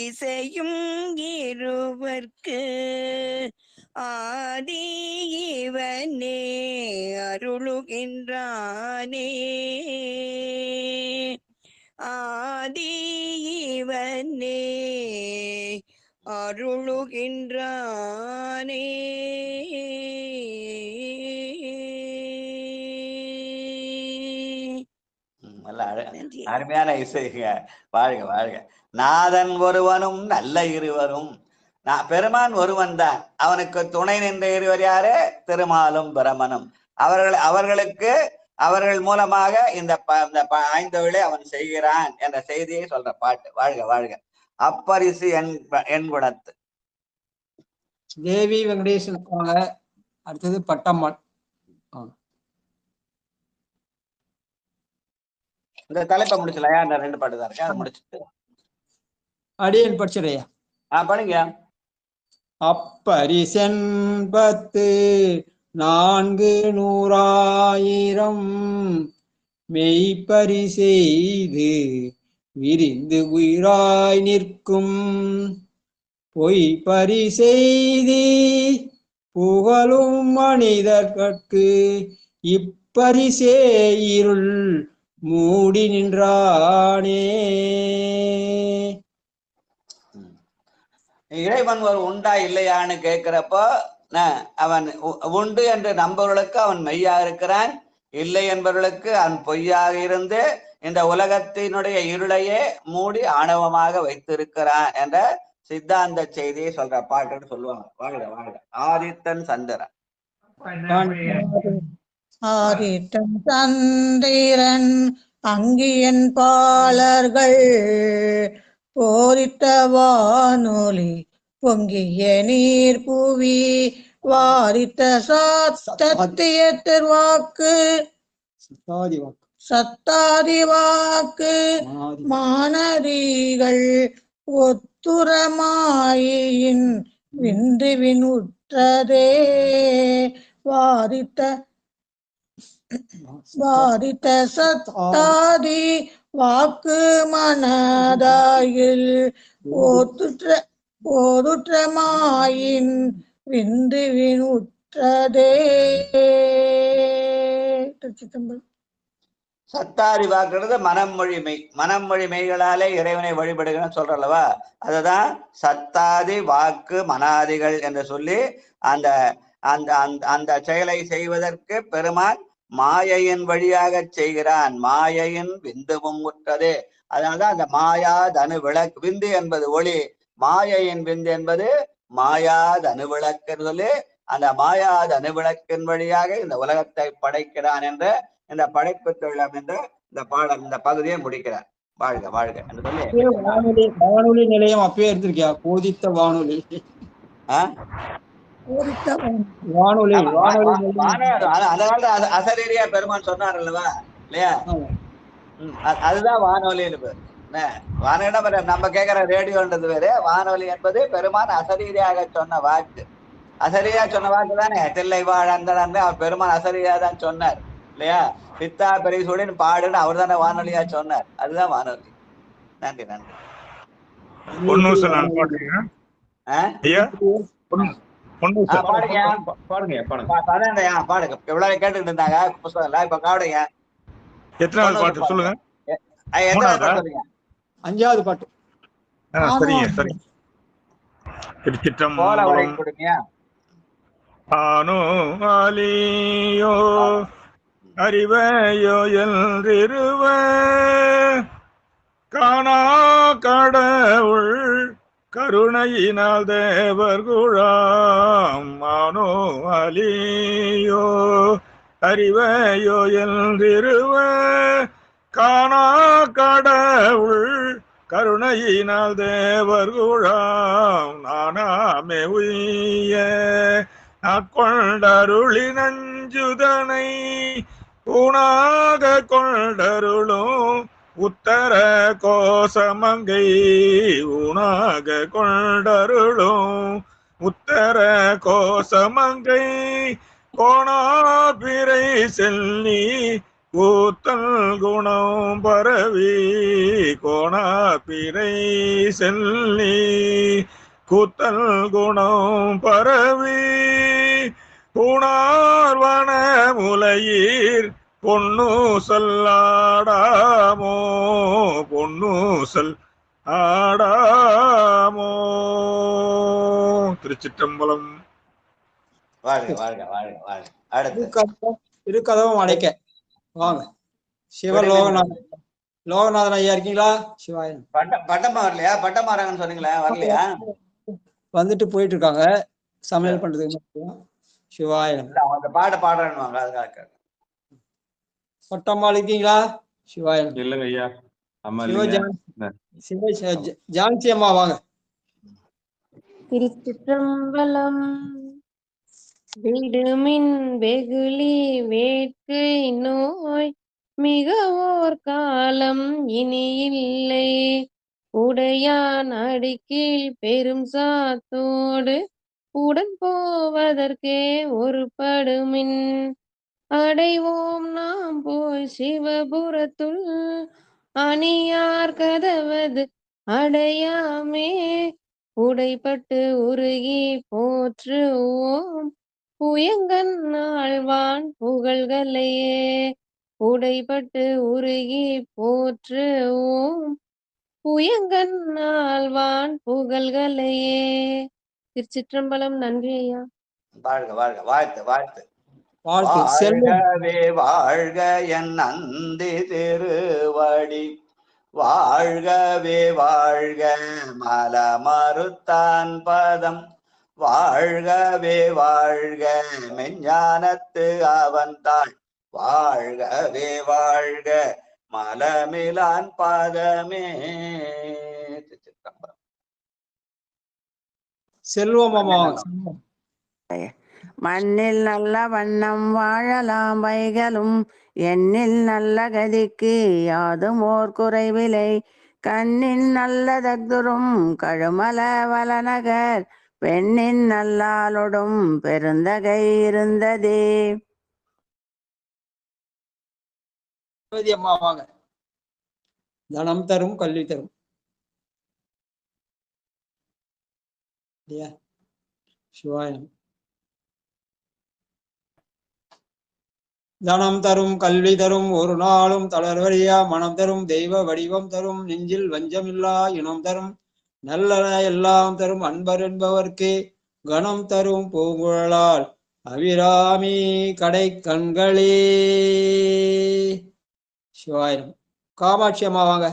இசையும் இருவர்க்கு ஆதி இவனே அருளுகின்றானே ஆதி இவனே அருளுகின்றானே அருமையான இசைங்க. வாழ்க வாழ்க. நாதன் ஒருவனும் நல்ல இருவரும். பெருமான் ஒருவன் தான், அவனுக்கு துணை நின்ற இருவர் யாரு? திருமாலும் பிரமனும். அவர்கள் மூலமாக இந்த ஐந்தொழிலை அவன் செய்கிறான் என்ற செய்தியை சொல்ற பாட்டு. வாழ்க வாழ்க. அப்பரிசு என் குணத்து. தேவி வெங்கடேசன் இருக்காங்க. அடுத்தது பட்டம்மாள். இந்த தலைப்பை முடிச்சலையா? இந்த 2 பாட்டு தான் இருக்கு, அதை முடிச்சுட்டு அடியன் படிச்சிடையா? படிங்க. அப்பரிசென்பத்து 400,000 மெய்ப்பரி செய்து விரிந்து உயிராய் நிற்கும் பொய்ப்பரி செய்தி புகழும் மனிதர்கட்கு இப்பரிசே இருள் மூடி நின்றானே. இறைவன் ஒரு உண்டா இல்லையான்னு கேட்கிறப்போ அவன் உண்டு என்று நம்பவர்களுக்கு அவன் மெய்யா இருக்கிறான், இல்லை என்பவர்களுக்கு அவன் பொய்யாக இருந்து இந்த உலகத்தினுடைய இருளையே மூடி ஆணவமாக வைத்திருக்கிறான் என்ற சித்தாந்த செய்தியை சொல்ற பாட்டுன்னு சொல்லுவாங்க. வாழ்க வாழ்க. ஆதித்தன் சந்திரன். ஆதித்தன் சந்திரன் அங்கியன் பாலர்கள் போதித்த வானொலி பொங்கிய நீர் புவி வாரித்த சத்திய திருவாக்கு சத்தாதி வாக்கு மானதிகள் ஒத்துரமாயின் விந்துவின் உற்றதே வாதித்த சத்தாதி வாக்கு மனதாயில் ஓதுற்றமாயின் விந்துவின் உற்றதே. சத்தாதி வாக்குறது மனமொழிமை. மனமொழிமைகளாலே இறைவனை வழிபடுகிறேன்னு சொல்றல்லவா, அதுதான் சத்தாதி வாக்கு மனாதிகள் என்று சொல்லி அந்த அந்த அந்த செயலை செய்வதற்கு பெருமான் மாயையின் வழியாக செய்கிறான். மாயையின் விந்துவும் முற்றதே. அதனாலதான் அந்த மாயா தனு விளக்கு. விந்து என்பது ஒளி, மாயையின் விந்து என்பது மாயா தனு விளக்கு சொல்லி அந்த மாயா தனு விளக்கின் வழியாக இந்த உலகத்தை படைக்கிறான் என்ற இந்த படைப்பு தொழிலம் என்ற இந்த பாடல் இந்த பகுதியை முடிக்கிறார். வாழ்க வாழ்க என்று சொல்லி வானொலி நிலையம் அப்பயே இருந்திருக்கியா? போதித்த வானொலி அதனால அசரீரியா பெருமான் சொன்னார் அல்லவா இல்லையா? அதுதான் வானொலின்னு பேர். வானொலி நம்ம கேட்கிற ரேடியோன்றது வேறு, வானொலி என்பது பெருமான் அசரீரியாக சொன்ன வாக்கு. அசரியா சொன்ன வாக்கு தானே தில்லை வாழ்ந்தான். பெருமான் அசரியா தான் சொன்னார் இல்லையா? பித்தா பெரிசூடின்னு பாடுன்னு அவர் தானே வானொலியா சொன்னார். அதுதான் வானொலி. நன்றி நன்றி. பாடுங்க. எவ்வளவு கேட்டுக்கிட்டு இருந்தாங்க புத்தகம்ல, இப்ப பாடுங்க. எத்தனாவது பாட்டு சொல்லுங்க? 5வது பாட்டு. சரிங்க சரி. திருச்சிற்றம்பலம். ஆனோ ஆலியோ அறிவையோ என்றிருவ காணா கடவுள் கருணையினால் தேவர் குழாம். ஆனோ அலியோ அறிவையோ என்றிருவ காணா கடவுள் கருணையினால் தேவர் குழாம். நானாமே உய்ய கொண்டருளி நஞ்சுதனை ஊனாக கொண்டருளும் உத்தர கோசமங்கை. ஊனாக கொண்டருளும் உத்தர கோசமங்கை கோணாபிரை செல்லி கூத்தல் குணம் பரவி. கோணாபிரை செல்லி கூத்தல் குணம் பரவி பூணார்வன முலையீர் பொன்னு சொல்லாடாமோ பொன்னு சொல் ஆடாமோ. திருச்சிற்றம்பலம். வாழ்க வாழ்க வாழ்க வாழ்க. அடுத்து திருக்கதவும் அடைக்க வாங்க. சிவலோகநாதன் லோகநாதன் ஐயா இருக்கீங்களா? சிவாயன். பட்டமா வரலையா? பட்டமா வராங்கன்னு சொன்னீங்களா? வரலையா? வந்துட்டு போயிட்டு இருக்காங்க சமையல் பண்றதுக்கு. சிவாயன். அந்த பாட்டை பாடுறேன்னு வாங்க. அதுக்காக பட்டம்மா இருக்கீங்களா? சிவாயன். இல்லைங்க ஐயா. அம்மா ஜான்சி அம்மா வாங்க. திருச்சிற்றம்பலம். விடுமின் வெகுளி வேட்கை நோய் மிகவோர் காலம் இனி இல்லை. உடையான் அடிக்கீழ் பெரும் சாத்தோடு உடன் போவதற்கே ஒரு படுமின். அடைவோம் நாம் போய் சிவபுரத்துள் அணியார் கதவது அடையாமே. உடைப்பட்டு உருகி போற்றுவோம் புயங்கன் ஆழ்வான் புகழ்களையே. உடைப்பட்டு உருகி போற்றுவோம் புயங்கன் ஆழ்வான் புகழ்களையே. திருச்சிற்றம்பலம். நன்றி ஐயா. வாழ்க வாழ்க. வாழ்த்து வாழ்த்து. வாழ்த்து. வாழ்கவே வாழ்க என் நந்தி திருவடி. வாழ்கவே வாழ்க மல மறுத்தான் பதம். வாழ்கவே வாழ்க மெஞ்ஞானத்து அவன் தாள். வாழ்கவே வாழ்க மலமிலான் பாதமே. செல்வமாமா. மண்ணில் நல்ல வண்ணம் வாழலாம் வைகளும் எண்ணில் நல்ல கதிக்கு யாதும் ஓர் குறைவிலை. கண்ணின் நல்ல தக்துரும் கழுமல வளநகர் பெண்ணின் நல்லாளொடும் பெருந்தகை இருந்ததே. அம்மா வாங்க. தனம் தரும் கல்வி தரும். சிவாயம். தனம் தரும் கல்வி தரும் ஒரு நாளும் தளர்வழியா மனம் தரும் தெய்வ வடிவம் தரும் நெஞ்சில் வஞ்சமில்லா இனம் தரும் நல்ல எல்லாம் தரும் அன்பர் என்பவர்க்கே கணம் தரும் பூங்குழலால் அபிராமி கடை கண்களே. சிவாயிரம். காமாட்சி அம்மா வாங்க.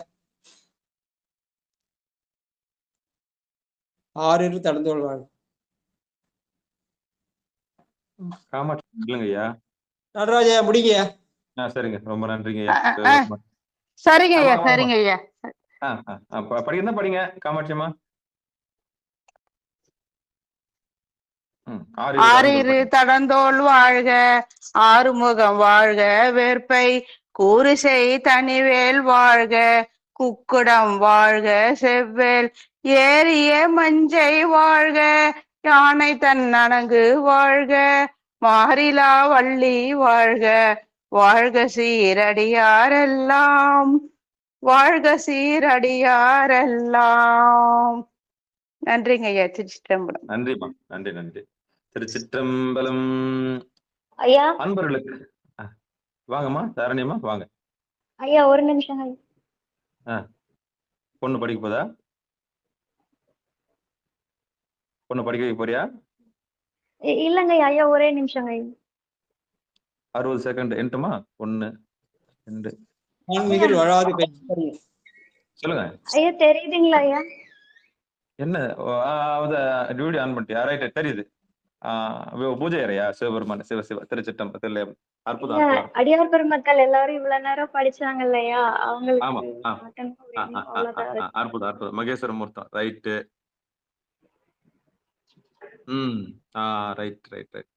6 தடந்தோள் வாழ். காமாட்சி இல்லைங்க ஐயா. நடராஜா முடிங்க. சரிங்க, ரொம்ப நன்றிங்க ஐயா. சரிங்க ஐயா. சரிங்க ஐயா. படிங்க படிங்க காமாட்சி அம்மா. 6 தடந்தோள் வாழ்க ஆறுமுகம் வாழ்க வேற்பை கூறுசை தனிவேல் வாழ்க குக்குடம் வாழ்க செவ்வேல் ஏறிய மஞ்சை வாழ்க யானை தன் நனங்கு வாழ்க மாறிலா வள்ளி வாழ்க வாழ்க சீரடியாரெல்லாம் வாழ்க சீரடியாரெல்லாம். நன்றிங்க ஐயா. திருச்சிற்றம்பலம். நன்றிமா. நன்றி நன்றி. திருச்சிற்றம்பலம். ஐயா அன்பர்களுக்கு வாங்கம்மா. தாரணியம்மா வாங்க. ஐயா ஒரு நிமிஷம். பொண்ணு படிக்க போதா? பொண்ணு படிக்க வைக்க போறியா? இல்லங்க ஐயா ஒரே நிமிஷம். 60 செகண்ட் என்ட்டுமா? 1 2 சொல்லுங்க ஐயா. தெரியுதுங்களா ஐயா? என்ன டியூட்டி ஆன் பண்ணிட்டியா? ரைட், தெரியுது. பூஜை அறையா? சிவபெருமான சிவ சிவ திருச்சிற்றம்பலத்தில். அற்புதம். அடியார் பெருமக்கள் எல்லாரும் இவ்வளவு நேரம் படிச்சாங்க இல்லையா, அவங்களுக்கு அற்புதம் அற்புதம். மகேஸ்வர மூர்த்தம். ரைட்டு. Right right right.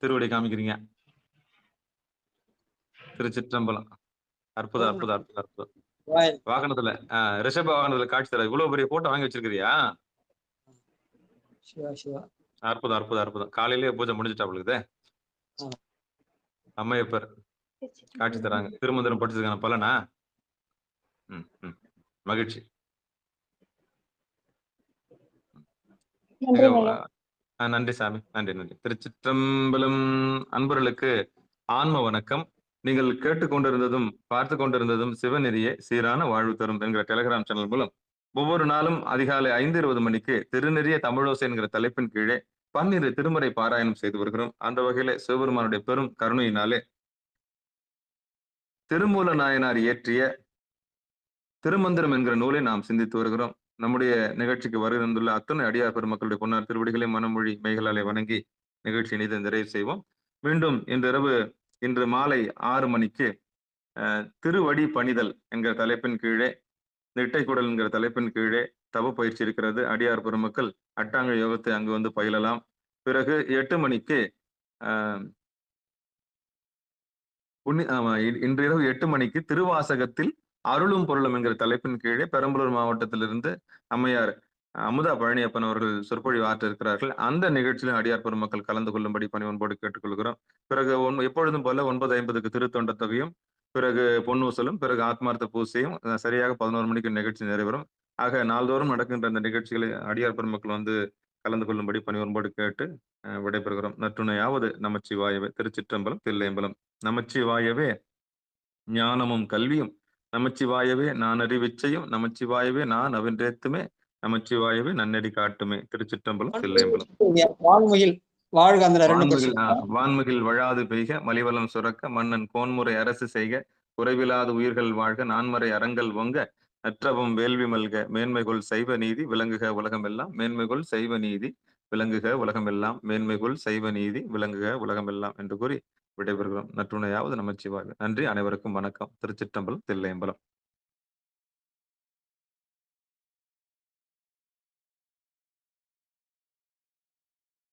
திருவடி காமிக்கிறீங்க. திருச்சிற்றம்பலம். அற்புதம் அற்புதம் அற்புதம் அற்புதம். வாகனத்துல ரிஷப வாகனத்துல காட்சி தர இவ்வளவு பெரிய போட்டோ வாங்கி வச்சிருக்கிறியா? அற்புதம் அற்புதம் அற்புதம். காலையிலேயே பூஜை முடிஞ்சிட்டாப்ளுக்குதே. அம்மையப்பர் காட்சி தராங்க. திருமந்திரம் படிச்சதுக்கான பலனா? மகிழ்ச்சி. நன்றி சாமி, நன்றி நன்றி. திருச்சிற்றம்பலம் அன்பர்களுக்கு ஆன்ம வணக்கம். நீங்கள் கேட்டுக்கொண்டிருந்ததும் பார்த்து கொண்டிருந்ததும் சிவநெறியே சீரான வாழ்வு தரும் என்கிற டெலிகிராம் சேனல் மூலம் ஒவ்வொரு நாளும் அதிகாலை 5:20 மணிக்கு திருநெறிய தமிழோசை என்கிற தலைப்பின் கீழே 12 திருமுறை பாராயணம் செய்து வருகிறோம். அந்த வகையிலே சிவபெருமானுடைய பெரும் கருணையினாலே திருமூல நாயனார் இயற்றிய திருமந்திரம் என்கிற நூலை நாம் சிந்தித்து வருகிறோம். நம்முடைய நிகழ்ச்சிக்கு வருகின்ற அத்தனை அடியார் பெருமக்களுடைய பொன்னார் திருவடிகளை மனமொழி மெய்களாலே வணங்கி நிகழ்ச்சியை நீதி நிறைவு செய்வோம். மீண்டும் இன்று மாலை 6 மணிக்கு திருவடி பணிதல் என்கிற தலைப்பின் கீழே, நெட்டைக்குடல் என்கிற தலைப்பின் கீழே தவ பயிற்சி இருக்கிறது. அடியார் பெருமக்கள் அட்டாங்க யோகத்தை அங்கு வந்து பயிலலாம். பிறகு 8 மணிக்கு இன்று இரவு 8 மணிக்கு திருவாசகத்தில் அருளும் பொருளும் என்கிற தலைப்பின் கீழே பெரம்பலூர் மாவட்டத்திலிருந்து அம்மையார் அமுதா பழனியப்பன் அவர்கள் சொற்பொழிவு ஆற்ற இருக்கிறார்கள். அந்த நிகழ்ச்சியிலும் அடியார் பெருமக்கள் கலந்து கொள்ளும்படி பணிவன்போடு கேட்டுக்கொள்கிறோம். பிறகு எப்பொழுதும் போல 9:50 திருத்தொண்ட தொகையும், பிறகு பொன்னூசலும், பிறகு ஆத்மார்த்த பூசையும் சரியாக 11 மணிக்கு நிகழ்ச்சி நிறைவேறும். ஆக நாள்தோறும் நடக்கின்ற இந்த நிகழ்ச்சிகளை அடியார் பெருமக்கள் வந்து கலந்து கொள்ளும்படி பணிவன்போடு கேட்டு விடைபெறுகிறோம். நற்றுணையாவது நமச்சிவாயவே. திருச்சிற்றம்பலம், தில்லையம்பலம். நமச்சிவாயவே ஞானமும் கல்வியும், நமச்சிவாயவே நான் அறிவிச்சையும், நமச்சிவாயவே நான் அவன்றேத்துமே, நமச்சிவாயவே நன்னெறி காட்டுமே. திருச்சிற்றம்பலம், தில்லையம்பலம். வான்முகில் வாழ்க அந்த வான்முகில் வழாது பெய்க, மலிவலம் சுரக்க, மன்னன் கோன்முறை அரசு செய்க, குறைவிலாது உயிர்கள் வாழ்க, நான்மறை அறங்கள் ஒங்க, நற்றவம் வேள்வி மல்க, மேன்மைகொள் சைவ நீதி விளங்குக உலகமெல்லாம், மேன்மைகொள் சைவ நீதி விளங்குக உலகமெல்லாம், மேன்மைகொள் சைவ நீதி விளங்குக உலகமெல்லாம் என்று கூறி விடைபெறுகிறோம். நற்றுணையாவது நமச்சிவாயவே. நன்றி, அனைவருக்கும் வணக்கம். திருச்சிற்றம்பலம், தில்லையம்பலம்.